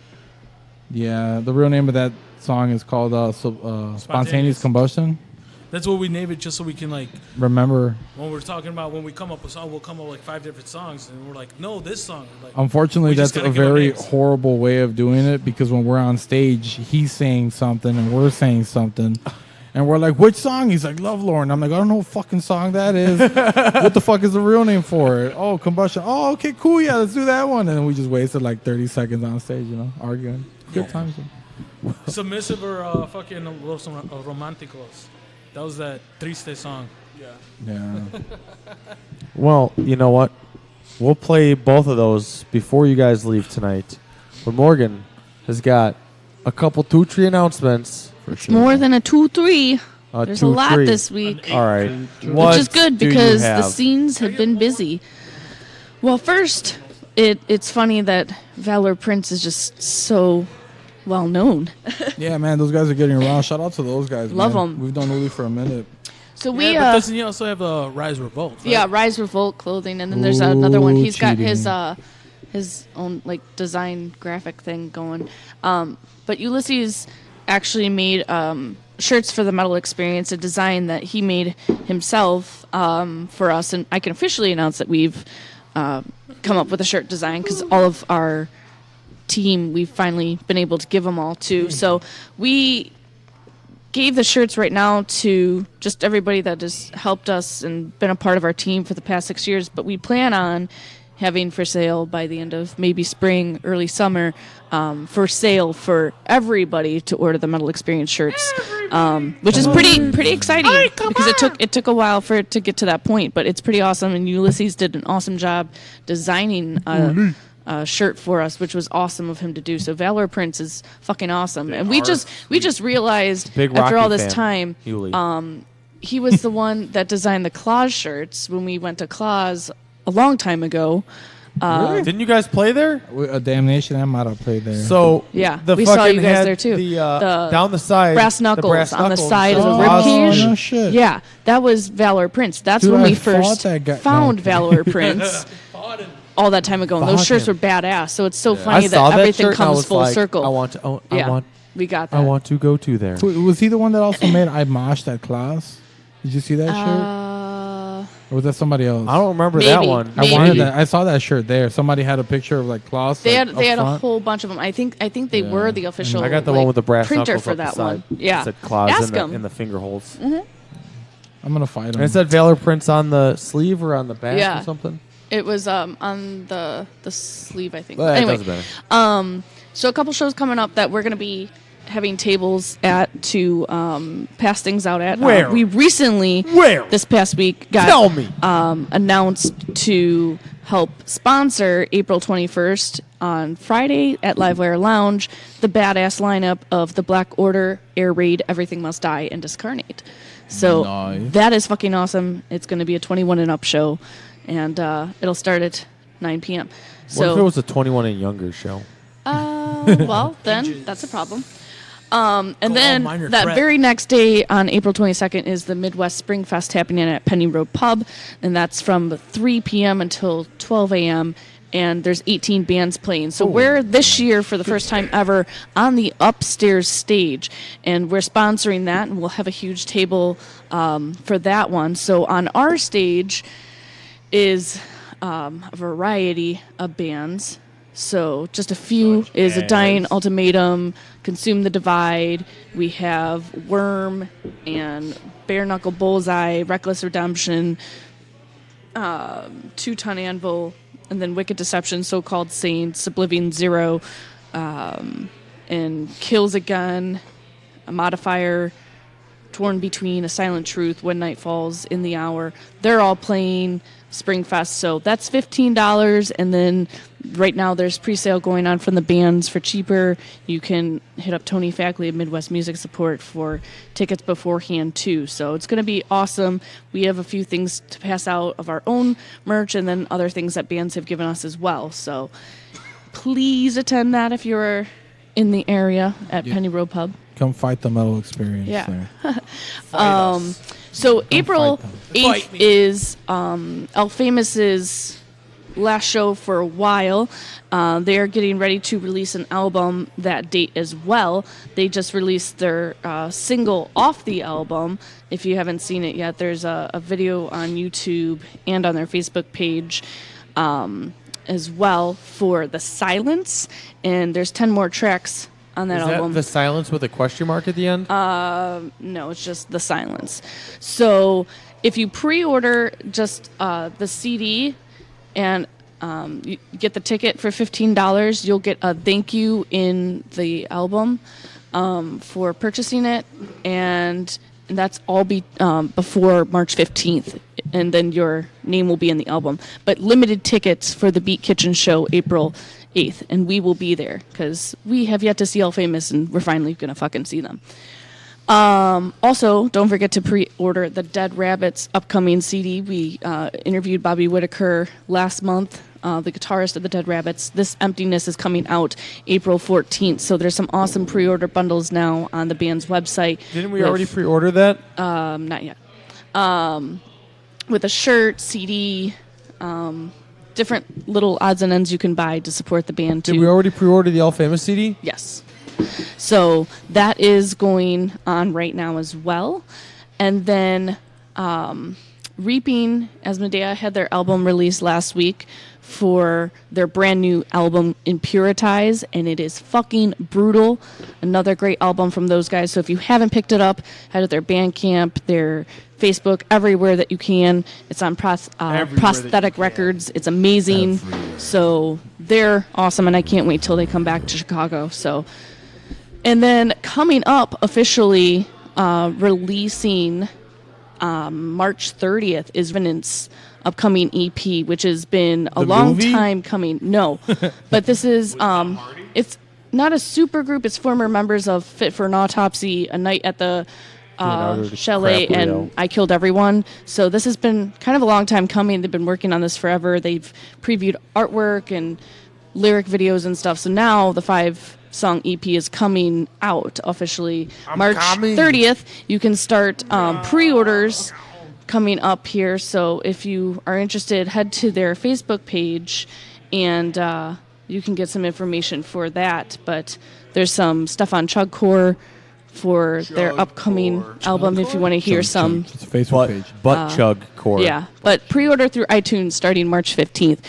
Yeah, the real name of that song is called Spontaneous Combustion. That's what we name it, just so we can like Remember, when we're talking about when we come up with song, we'll come up with like 5 different songs, and we're like, no, this song. Like, unfortunately, we just that's gotta a give 'em very names. horrible way of doing it because when we're on stage, he's saying something and we're saying something. And we're like, which song? He's like, Love Lord. And I'm like, I don't know what fucking song that is. What the fuck is the real name for it? Oh, Combustion. Oh, okay, cool. Yeah, let's do that one. And then we just wasted like 30 seconds on stage, arguing. Good times. Submissive or fucking Los Románticos. That was that Triste song. Yeah. Well, you know what? We'll play both of those before you guys leave tonight. But Morgan has got a couple 2-3 announcements. It's more than a 2-3. There's a lot 2-3. this week. All right. Which is good do you because the have? scenes have been busy. Well, first, it's funny that Valor Prince is just so well known. Yeah, man, those guys are getting around. Shout out to those guys. Love man. 'em. We've done Uli for a minute. So we but doesn't he also have a Rise Revolt? Right? Yeah, Rise Revolt clothing, and then there's another one. He's got cheating. his own like design graphic thing going. But Ulysses actually made shirts for the Metal Experience, a design that he made himself for us, and I can officially announce that we've come up with a shirt design because all of our team we've finally been able to give them all to. So we gave the shirts right now to just everybody that has helped us and been a part of our team for the past 6 years, but we plan on having for sale by the end of maybe spring, early summer, for sale for everybody to order the Metal Experience shirts, which is pretty exciting because it took a while for it to get to that point, but it's pretty awesome. And Ulysses did an awesome job designing a shirt for us, which was awesome of him to do. So Valor Prince is fucking awesome, and we just realized Big after all Rocky this fan, time, Uli. he was the one that designed the Claus shirts when we went to Claus a long time ago. Really? Didn't you guys play there? A Damnation and Mata played there. So Yeah, the we saw fucking you guys had there too. The, The down the side, brass the knuckles brass on the knuckles. side of the Oh, rib cage. no shit. Yeah, that was Valor Prince. That's Dude, when I we fought first that guy- found no. Valor Prince. All that time ago, and those Fought shirts him. were badass. So it's so I funny saw that that everything shirt and I comes was full like, circle. I want to. Yeah, we got that. I want to go to there. Was he the one that also made I Moshed at class? Did you see that shirt? Or was that somebody else? I don't remember Maybe, that one. maybe. I wanted that. I saw that shirt there. Somebody had a picture of like Klaus. They like, had they up had a front. whole bunch of them. I think they were the official. I got the like, one with the brass printer knuckles for up the that side. one. Yeah, It said Claus ask in him. the finger holes. I'm gonna fight him. And it said Valor Prince on the sleeve or on the back Yeah. or something. It was on the sleeve, I think. Well, that anyway, doesn't matter. So a couple shows coming up that we're going to be having tables at to pass things out at. Where? We recently, this past week, got Tell me. announced to help sponsor April 21st on Friday at Livewire Lounge the badass lineup of the Black Order, Air Raid, Everything Must Die, and Discarnate. So Nice. that is fucking awesome. It's going to be a 21 and up show, and it'll start at 9 p.m. What So if it was a 21 and younger show? well, then that's a problem. And Go then all minor that threat. very next day on April 22nd is the Midwest Spring Fest happening at Penny Road Pub, and that's from 3 p.m. until 12 a.m. And there's 18 bands playing. So we're this year for the first time ever on the upstairs stage, and we're sponsoring that, and we'll have a huge table for that one. So on our stage is a variety of bands. So just a few is A Dying Ultimatum, Consume the Divide. We have Worm and Bare Knuckle Bullseye, Reckless Redemption, Two Ton Anvil, and then Wicked Deception, So-Called Saints, Oblivion Zero, and Kills a Gun, a Modifier, Torn Between, A Silent Truth, When Night Falls, In the Hour. They're all playing Springfest, so that's $15, and then right now there's pre-sale going on from the bands for cheaper. You can hit up Tony Fackley of Midwest Music Support for tickets beforehand too. So it's going to be awesome. We have a few things to pass out of our own merch, and then other things that bands have given us as well. So please attend that if you're in the area at Penny Road Pub. Come fight the Metal Experience. Yeah. There. So April fight 8th is El Famous's last show for a while. They are getting ready to release an album that date as well. They just released their single off the album. If you haven't seen it yet, there's a video on YouTube and on their Facebook page as well for The Silence. And there's 10 more tracks on that Is album. that The Silence with a question mark at the end? No, it's just The Silence. So if you pre-order just the CD and you get the ticket for $15, you'll get a thank you in the album for purchasing it, and that's all before March 15th, and then your name will be in the album. But limited tickets for the Beat Kitchen show April 8th, and we will be there because we have yet to see All Famous, and we're finally going to fucking see them. Also, don't forget to pre-order the Dead Rabbits upcoming CD. We interviewed Bobby Whitaker last month, the guitarist of the Dead Rabbits. This Emptiness is coming out April 14th, so there's some awesome pre-order bundles now on the band's website. Didn't we already pre-order that? Not yet. With a shirt, CD, different little odds and ends you can buy to support the band, too. Did we already pre-order the All Famous CD? Yes. So that is going on right now as well. And then Reaping Asmodea had their album released last week for their brand new album Impuritize, and it is fucking brutal. Another great album from those guys. So if you haven't picked it up, head to their Bandcamp, their Facebook, everywhere that you can. It's on Prosthetic Records. It's amazing. Everywhere. So they're awesome, and I can't wait till they come back to Chicago. So. And then coming up officially, releasing March 30th is Revenant's upcoming EP, which has been a long time coming. No, but this is it's not a super group. It's former members of Fit for an Autopsy, A Night at the Chalet, and I Killed Everyone. So this has been kind of a long time coming. They've been working on this forever. They've previewed artwork and lyric videos and stuff. So now the 5-song EP is coming out officially March 30th. You can start pre-orders coming up here. So if you are interested, head to their Facebook page and you can get some information for that. But there's some stuff on Chugcore for their upcoming album if you want to hear some. It's a Facebook page. Butt Chugcore. Yeah, but pre-order through iTunes starting March 15th.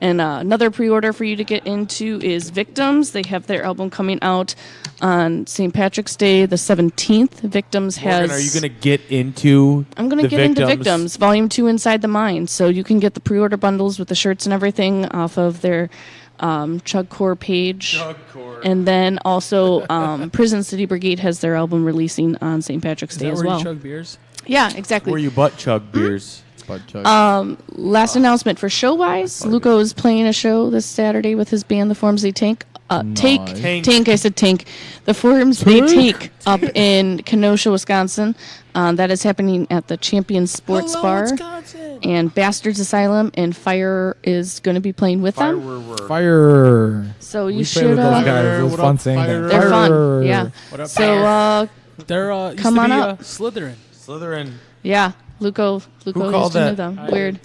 And another pre-order for you to get into is Victims. They have their album coming out on St. Patrick's Day, the 17th. Victims has... Morgan, are you going to get into I'm going to get into Victims, Volume 2, Inside the Mind. So you can get the pre-order bundles with the shirts and everything off of their Chugcore page. Chugcore. And then also Prison City Brigade has their album releasing on St. Patrick's Day as well. Is that where you chug beers? Yeah, exactly. Where you butt chug beers. Last announcement for show-wise, Luco is playing a show this Saturday with his band, The Forms They Tank. Tank. I said Tank. The Forms They Take up in Kenosha, Wisconsin. That is happening at the Champion Sports Bar. Wisconsin. And Bastards Asylum and Fire is going to be playing with them. Fire. So you we should. With those guys. It was fun saying that. They're fun. Yeah. What up, so they're used come to on be, up. Slytherin. Yeah. Luco used to know them. Weird.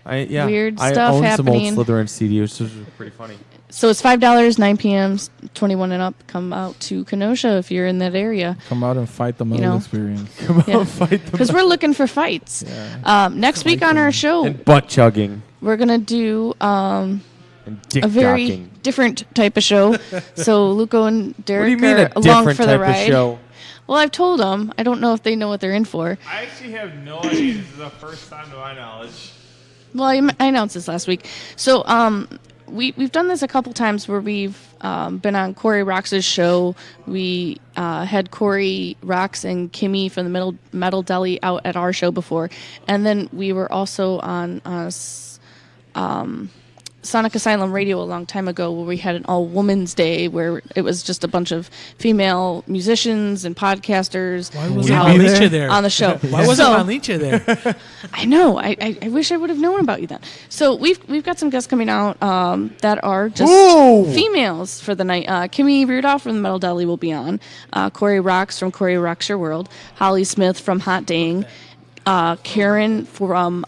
Weird stuff I own happening. some old Slytherin CDs, which is pretty funny. So it's $5, 9 p.m., 21 and up. Come out to Kenosha if you're in that area. Come out and fight the metal experience. Come out and fight the because we're looking for fights. Yeah. Next week on our show, and butt chugging. We're gonna do and dick a very docking. different type of show. So Luco and Derek what do you mean are along for the type ride. Of show? Well, I've told them. I don't know if they know what they're in for. I actually have no idea. This is the first time to my knowledge. Well, I announced this last week. So we've done this a couple times where we've been on Corey Rox's show. We had Corey Rox and Kimmy from the Metal Deli out at our show before. And then we were also on Sonic Asylum Radio a long time ago where we had an all-women's day where it was just a bunch of female musicians and podcasters. Why wasn't Malinche there? On the show. Why wasn't Malinche there? I know. I wish I would have known about you then. So we've got some guests coming out that are just females for the night. Kimmy Rudolph from the Metal Deli will be on. Corey Rox from Corey Rocks Your World. Holly Smith from Hot Dang. Karen from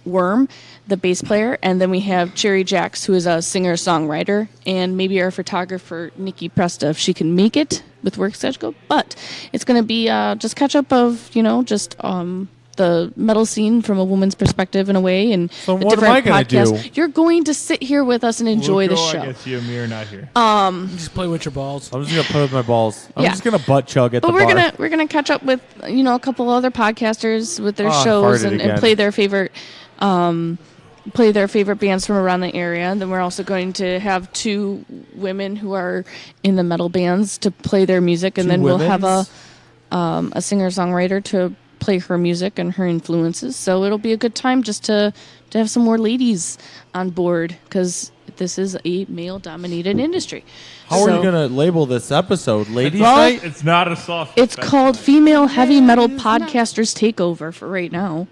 Worm, the bass player, and then we have Cherry Jacks, who is a singer-songwriter, and maybe our photographer, Nikki Presta, if she can make it with work schedule. But it's going to be just catch up of, just the metal scene from a woman's perspective in a way, and So what am I gonna do? You're going to sit here with us and enjoy the Luco, show. I guess you and me are not here. Just play with your balls. I'm just gonna play with my balls. I'm Yeah. just gonna butt chug at But the we're bar. gonna catch up with a couple other podcasters with their Oh, I shows farted and again. play their favorite bands from around the area. And then we're also going to have 2 women who are in the metal bands to play their music, and 2 then we'll have womens? a singer-songwriter to play her music and her influences. So it'll be a good time just to have some more ladies on board, because this is a male-dominated industry. How are So- you gonna label this episode, ladies' Well, night? It's not a soft. It's called Female Heavy Metal Podcasters Takeover for right now.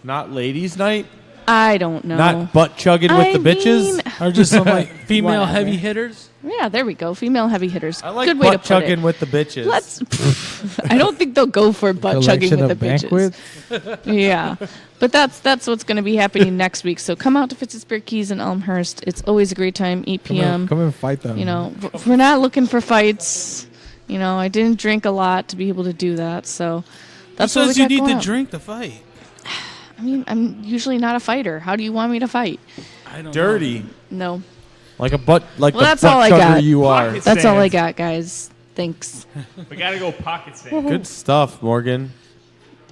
Not ladies' night. I don't know. Not butt chugging with I the bitches. mean- Or just some like female Whatever. heavy hitters. Yeah, there we go. Female heavy hitters. I like Good way to butt put it. chugging with the bitches. Let's. I don't think they'll go for butt chugging Collection with the of bitches. banquets. Yeah, but that's what's going to be happening next week. So come out to Fitzsburg Keys in Elmhurst. It's always a great time. 8 p.m. Come and fight them. We're not looking for fights. I didn't drink a lot to be able to do that. So that's what we Because you got need going to on. drink to fight. I mean, I'm usually not a fighter. How do you want me to fight? I don't Dirty. No. Like a butt. Like Well, the that's butt all I chugger got. you are. Pocket That's all I stands. got, guys. Thanks. We gotta go pocket sand. Good stuff, Morgan.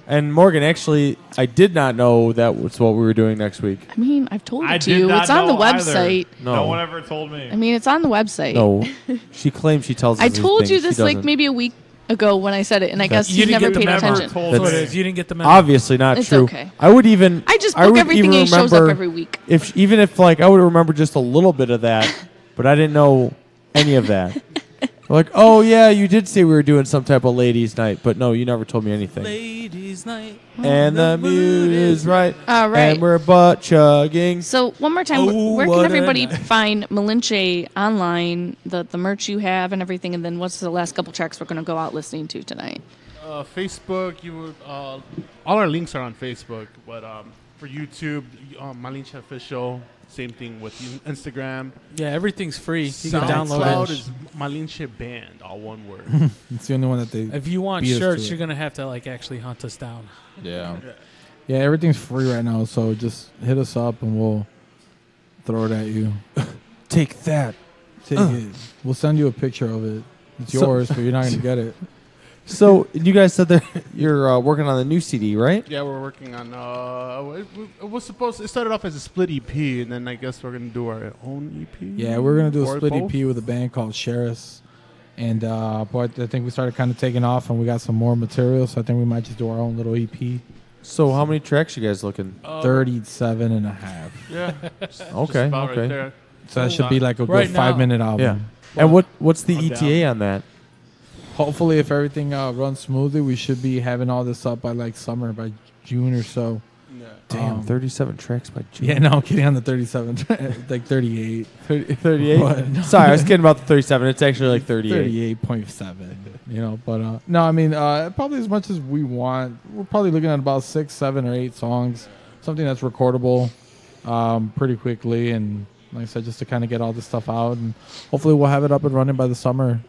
And Morgan, actually, I did not know that was what we were doing next week. I mean, I've told I it to did you. not It's on the know either. website. No one ever told me. I mean, it's on the website. No, she claims she tells us. I these told you things. She this like doesn't. maybe a week ago when I said it, and I guess You you didn't never get the paid memo. attention. Told That's what me. it is. You didn't get the memo. Obviously not It's true. okay. I would even. I just I book would everything even and it shows up remember every week. Even if like I would remember just a little bit of that, but I didn't know any of that. Like, oh yeah, you did say we were doing some type of ladies' night, but no, you never told me anything. Ladies' night. And the mood is right. All right. And we're butt chugging. So one more time, Oh, where what can a everybody night. find Malinche online, the merch you have and everything, and then what's the last couple tracks we're going to go out listening to tonight? Facebook, you would. All our links are on Facebook, but for YouTube, Malinche Official. Same thing with Instagram. Yeah, everything's free. You can download SoundCloud it. is Malinche Band, all one word. It's the only one that they. If you want beat us shirts, to you're it. gonna have to actually hunt us down. Yeah. Yeah, everything's free right now, so just hit us up and we'll throw it at you. Take that. Take it. We'll send you a picture of it. It's So- yours, but you're not gonna get it. So you guys said that you're working on the new CD, right? Yeah, we're working on. It was supposed. It started off as a split EP, and then I guess we're gonna do our own EP. Yeah, we're gonna do a Or split both. EP with a band called Sheris, and but I think we started kind of taking off, and we got some more material, so I think we might just do our own little EP. So how many tracks you guys looking? 37 and a half. Yeah. Okay. about right Okay. there. So that should be like a Right good now- 5-minute album. Yeah. And what's the I'm ETA on that? Hopefully, if everything runs smoothly, we should be having all this up by like summer, by June or so. Damn, 37 tracks by June. Yeah, no, I'm kidding on the 37, like 38. 38? But- Sorry, I was kidding about the 37. It's actually like 38. 38.7, but no, I mean, probably as much as we want. We're probably looking at about 6, 7, or 8 songs, something that's recordable pretty quickly, and like I said, just to kind of get all this stuff out, and hopefully we'll have it up and running by the summer.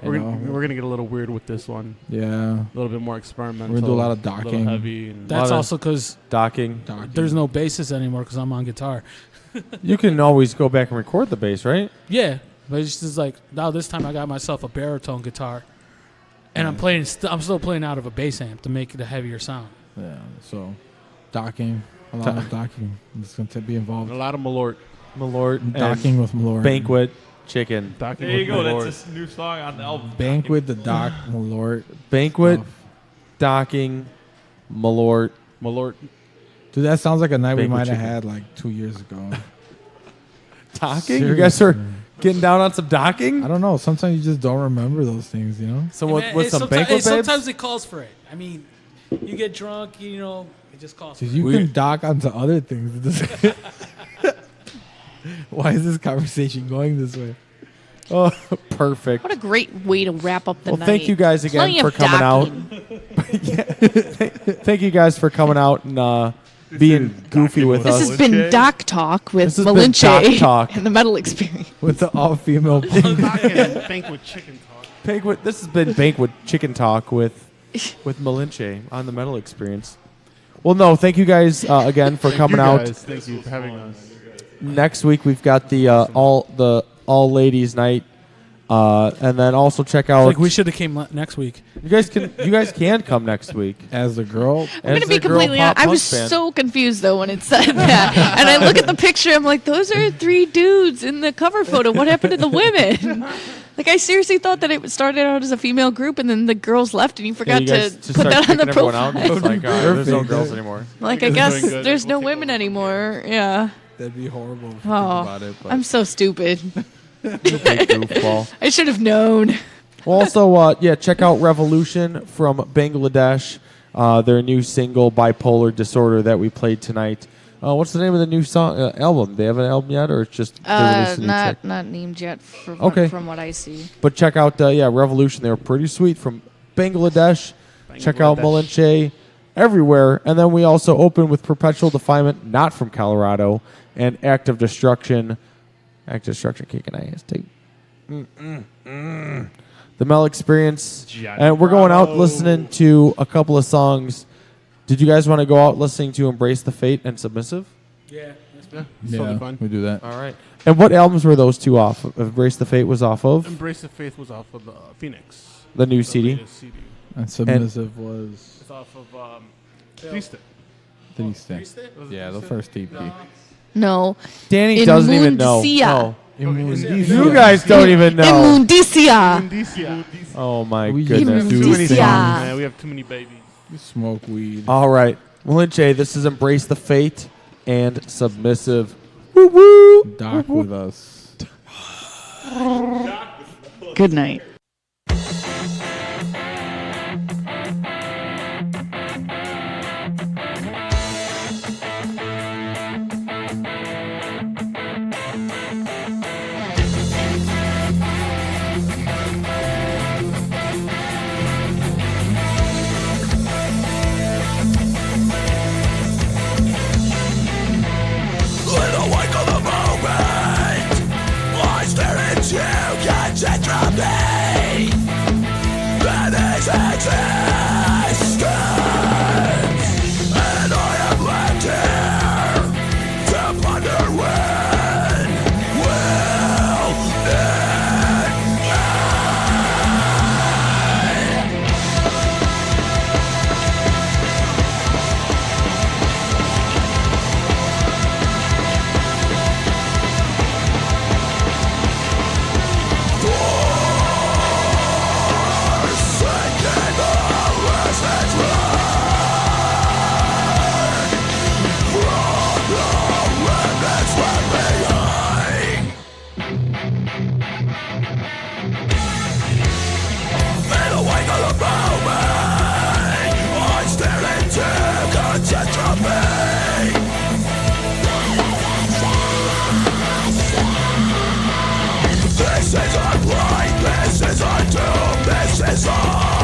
We're gonna get a little weird with this one. Yeah. A little bit more experimental. We're gonna do a lot of A little docking. heavy. And That's also because Docking. there's no bassist anymore because I'm on guitar. You can always go back and record the bass, right? Yeah, but it's just like now this time I got myself a baritone guitar, and I'm playing. I'm still playing out of a bass amp to make it a heavier sound. Yeah. So, docking, a lot of docking. It's going to be involved. a lot of Malort. Malort. Docking with Malort. Banquet. Chicken. Docking There you with go. Malort. That's a new song on the album. Banquet, the dock, Malort. Banquet. stuff. Docking. Malort. Malort. Dude, that sounds like a night we Banquet might have chicken. had like 2 years ago. Docking? You guys are Seriously. getting down on some docking? I don't know. Sometimes you just don't remember those things, So Hey, with, man, with it some someti- banquet hey, babes? sometimes it calls for it. I mean, you get drunk, it just calls for it. Because you can dock onto other things. Why is this conversation going this way? Oh, perfect. What a great way to wrap up the night. Well, thank you guys again Plenty for of coming docking. out. Thank you guys for coming out and being goofy with us. This has been Doc Talk with This has been Malinche Doc Talk. and the Metal Experience. With the all-female Banquet chicken talk. This has been Banquet Chicken Talk with Malinche on the Metal Experience. Well, no, thank you guys again for coming out. Thank you for having us. Next week we've got the all ladies night, and then also check out. Like we should have came next week. You guys can come next week as the girl. I'm going to be completely honest. I was so confused, though, when it said that. And I look at the picture, I'm like, those are 3 dudes in the cover photo. What happened to the women? Like, I seriously thought that it started out as a female group, and then the girls left, and you forgot to put that on the profile. It's like, there's no girls anymore. Like, I guess there's no women anymore. Yeah. That'd be horrible if you think Oh, about it. But I'm so stupid. Goofball. I should have known. Well, also, check out Revolution from Bangladesh. Their new single, Bipolar Disorder, that we played tonight. What's the name of the new song album? They have an album yet, or it's just not named yet from what I see. But check out Revolution. They're pretty sweet from Bangladesh. Check out Malinche everywhere. And then we also open with Perpetual Defilement, not from Colorado, and Act of Destruction. Act of Destruction kicking ass too. The Mel Experience. And we're going out listening to a couple of songs. Did you guys want to go out listening to Embrace the Fate and Submissive? Yeah. Totally fun. we do that. All right. And what albums were those two off of? Embrace the Fate was off of? Embrace the Faith was off of Phoenix. The new CD? latest CD. And Submissive was It's off of Triste. Triste. Yeah, the first EP. No. Danny doesn't even know. Immundicia. You guys don't even know. Immundicia. Oh my We goodness. just do Too many things. songs, man. We have too many babies. You smoke weed. All right. Malinche, this is Embrace the Fate and Submissive. Woo woo. Doc with us. Good night. In the wake of the moment, I stare into concentrate me. That is existence, and I am left here to ponder when will it This is our plight, this is our doom, this is our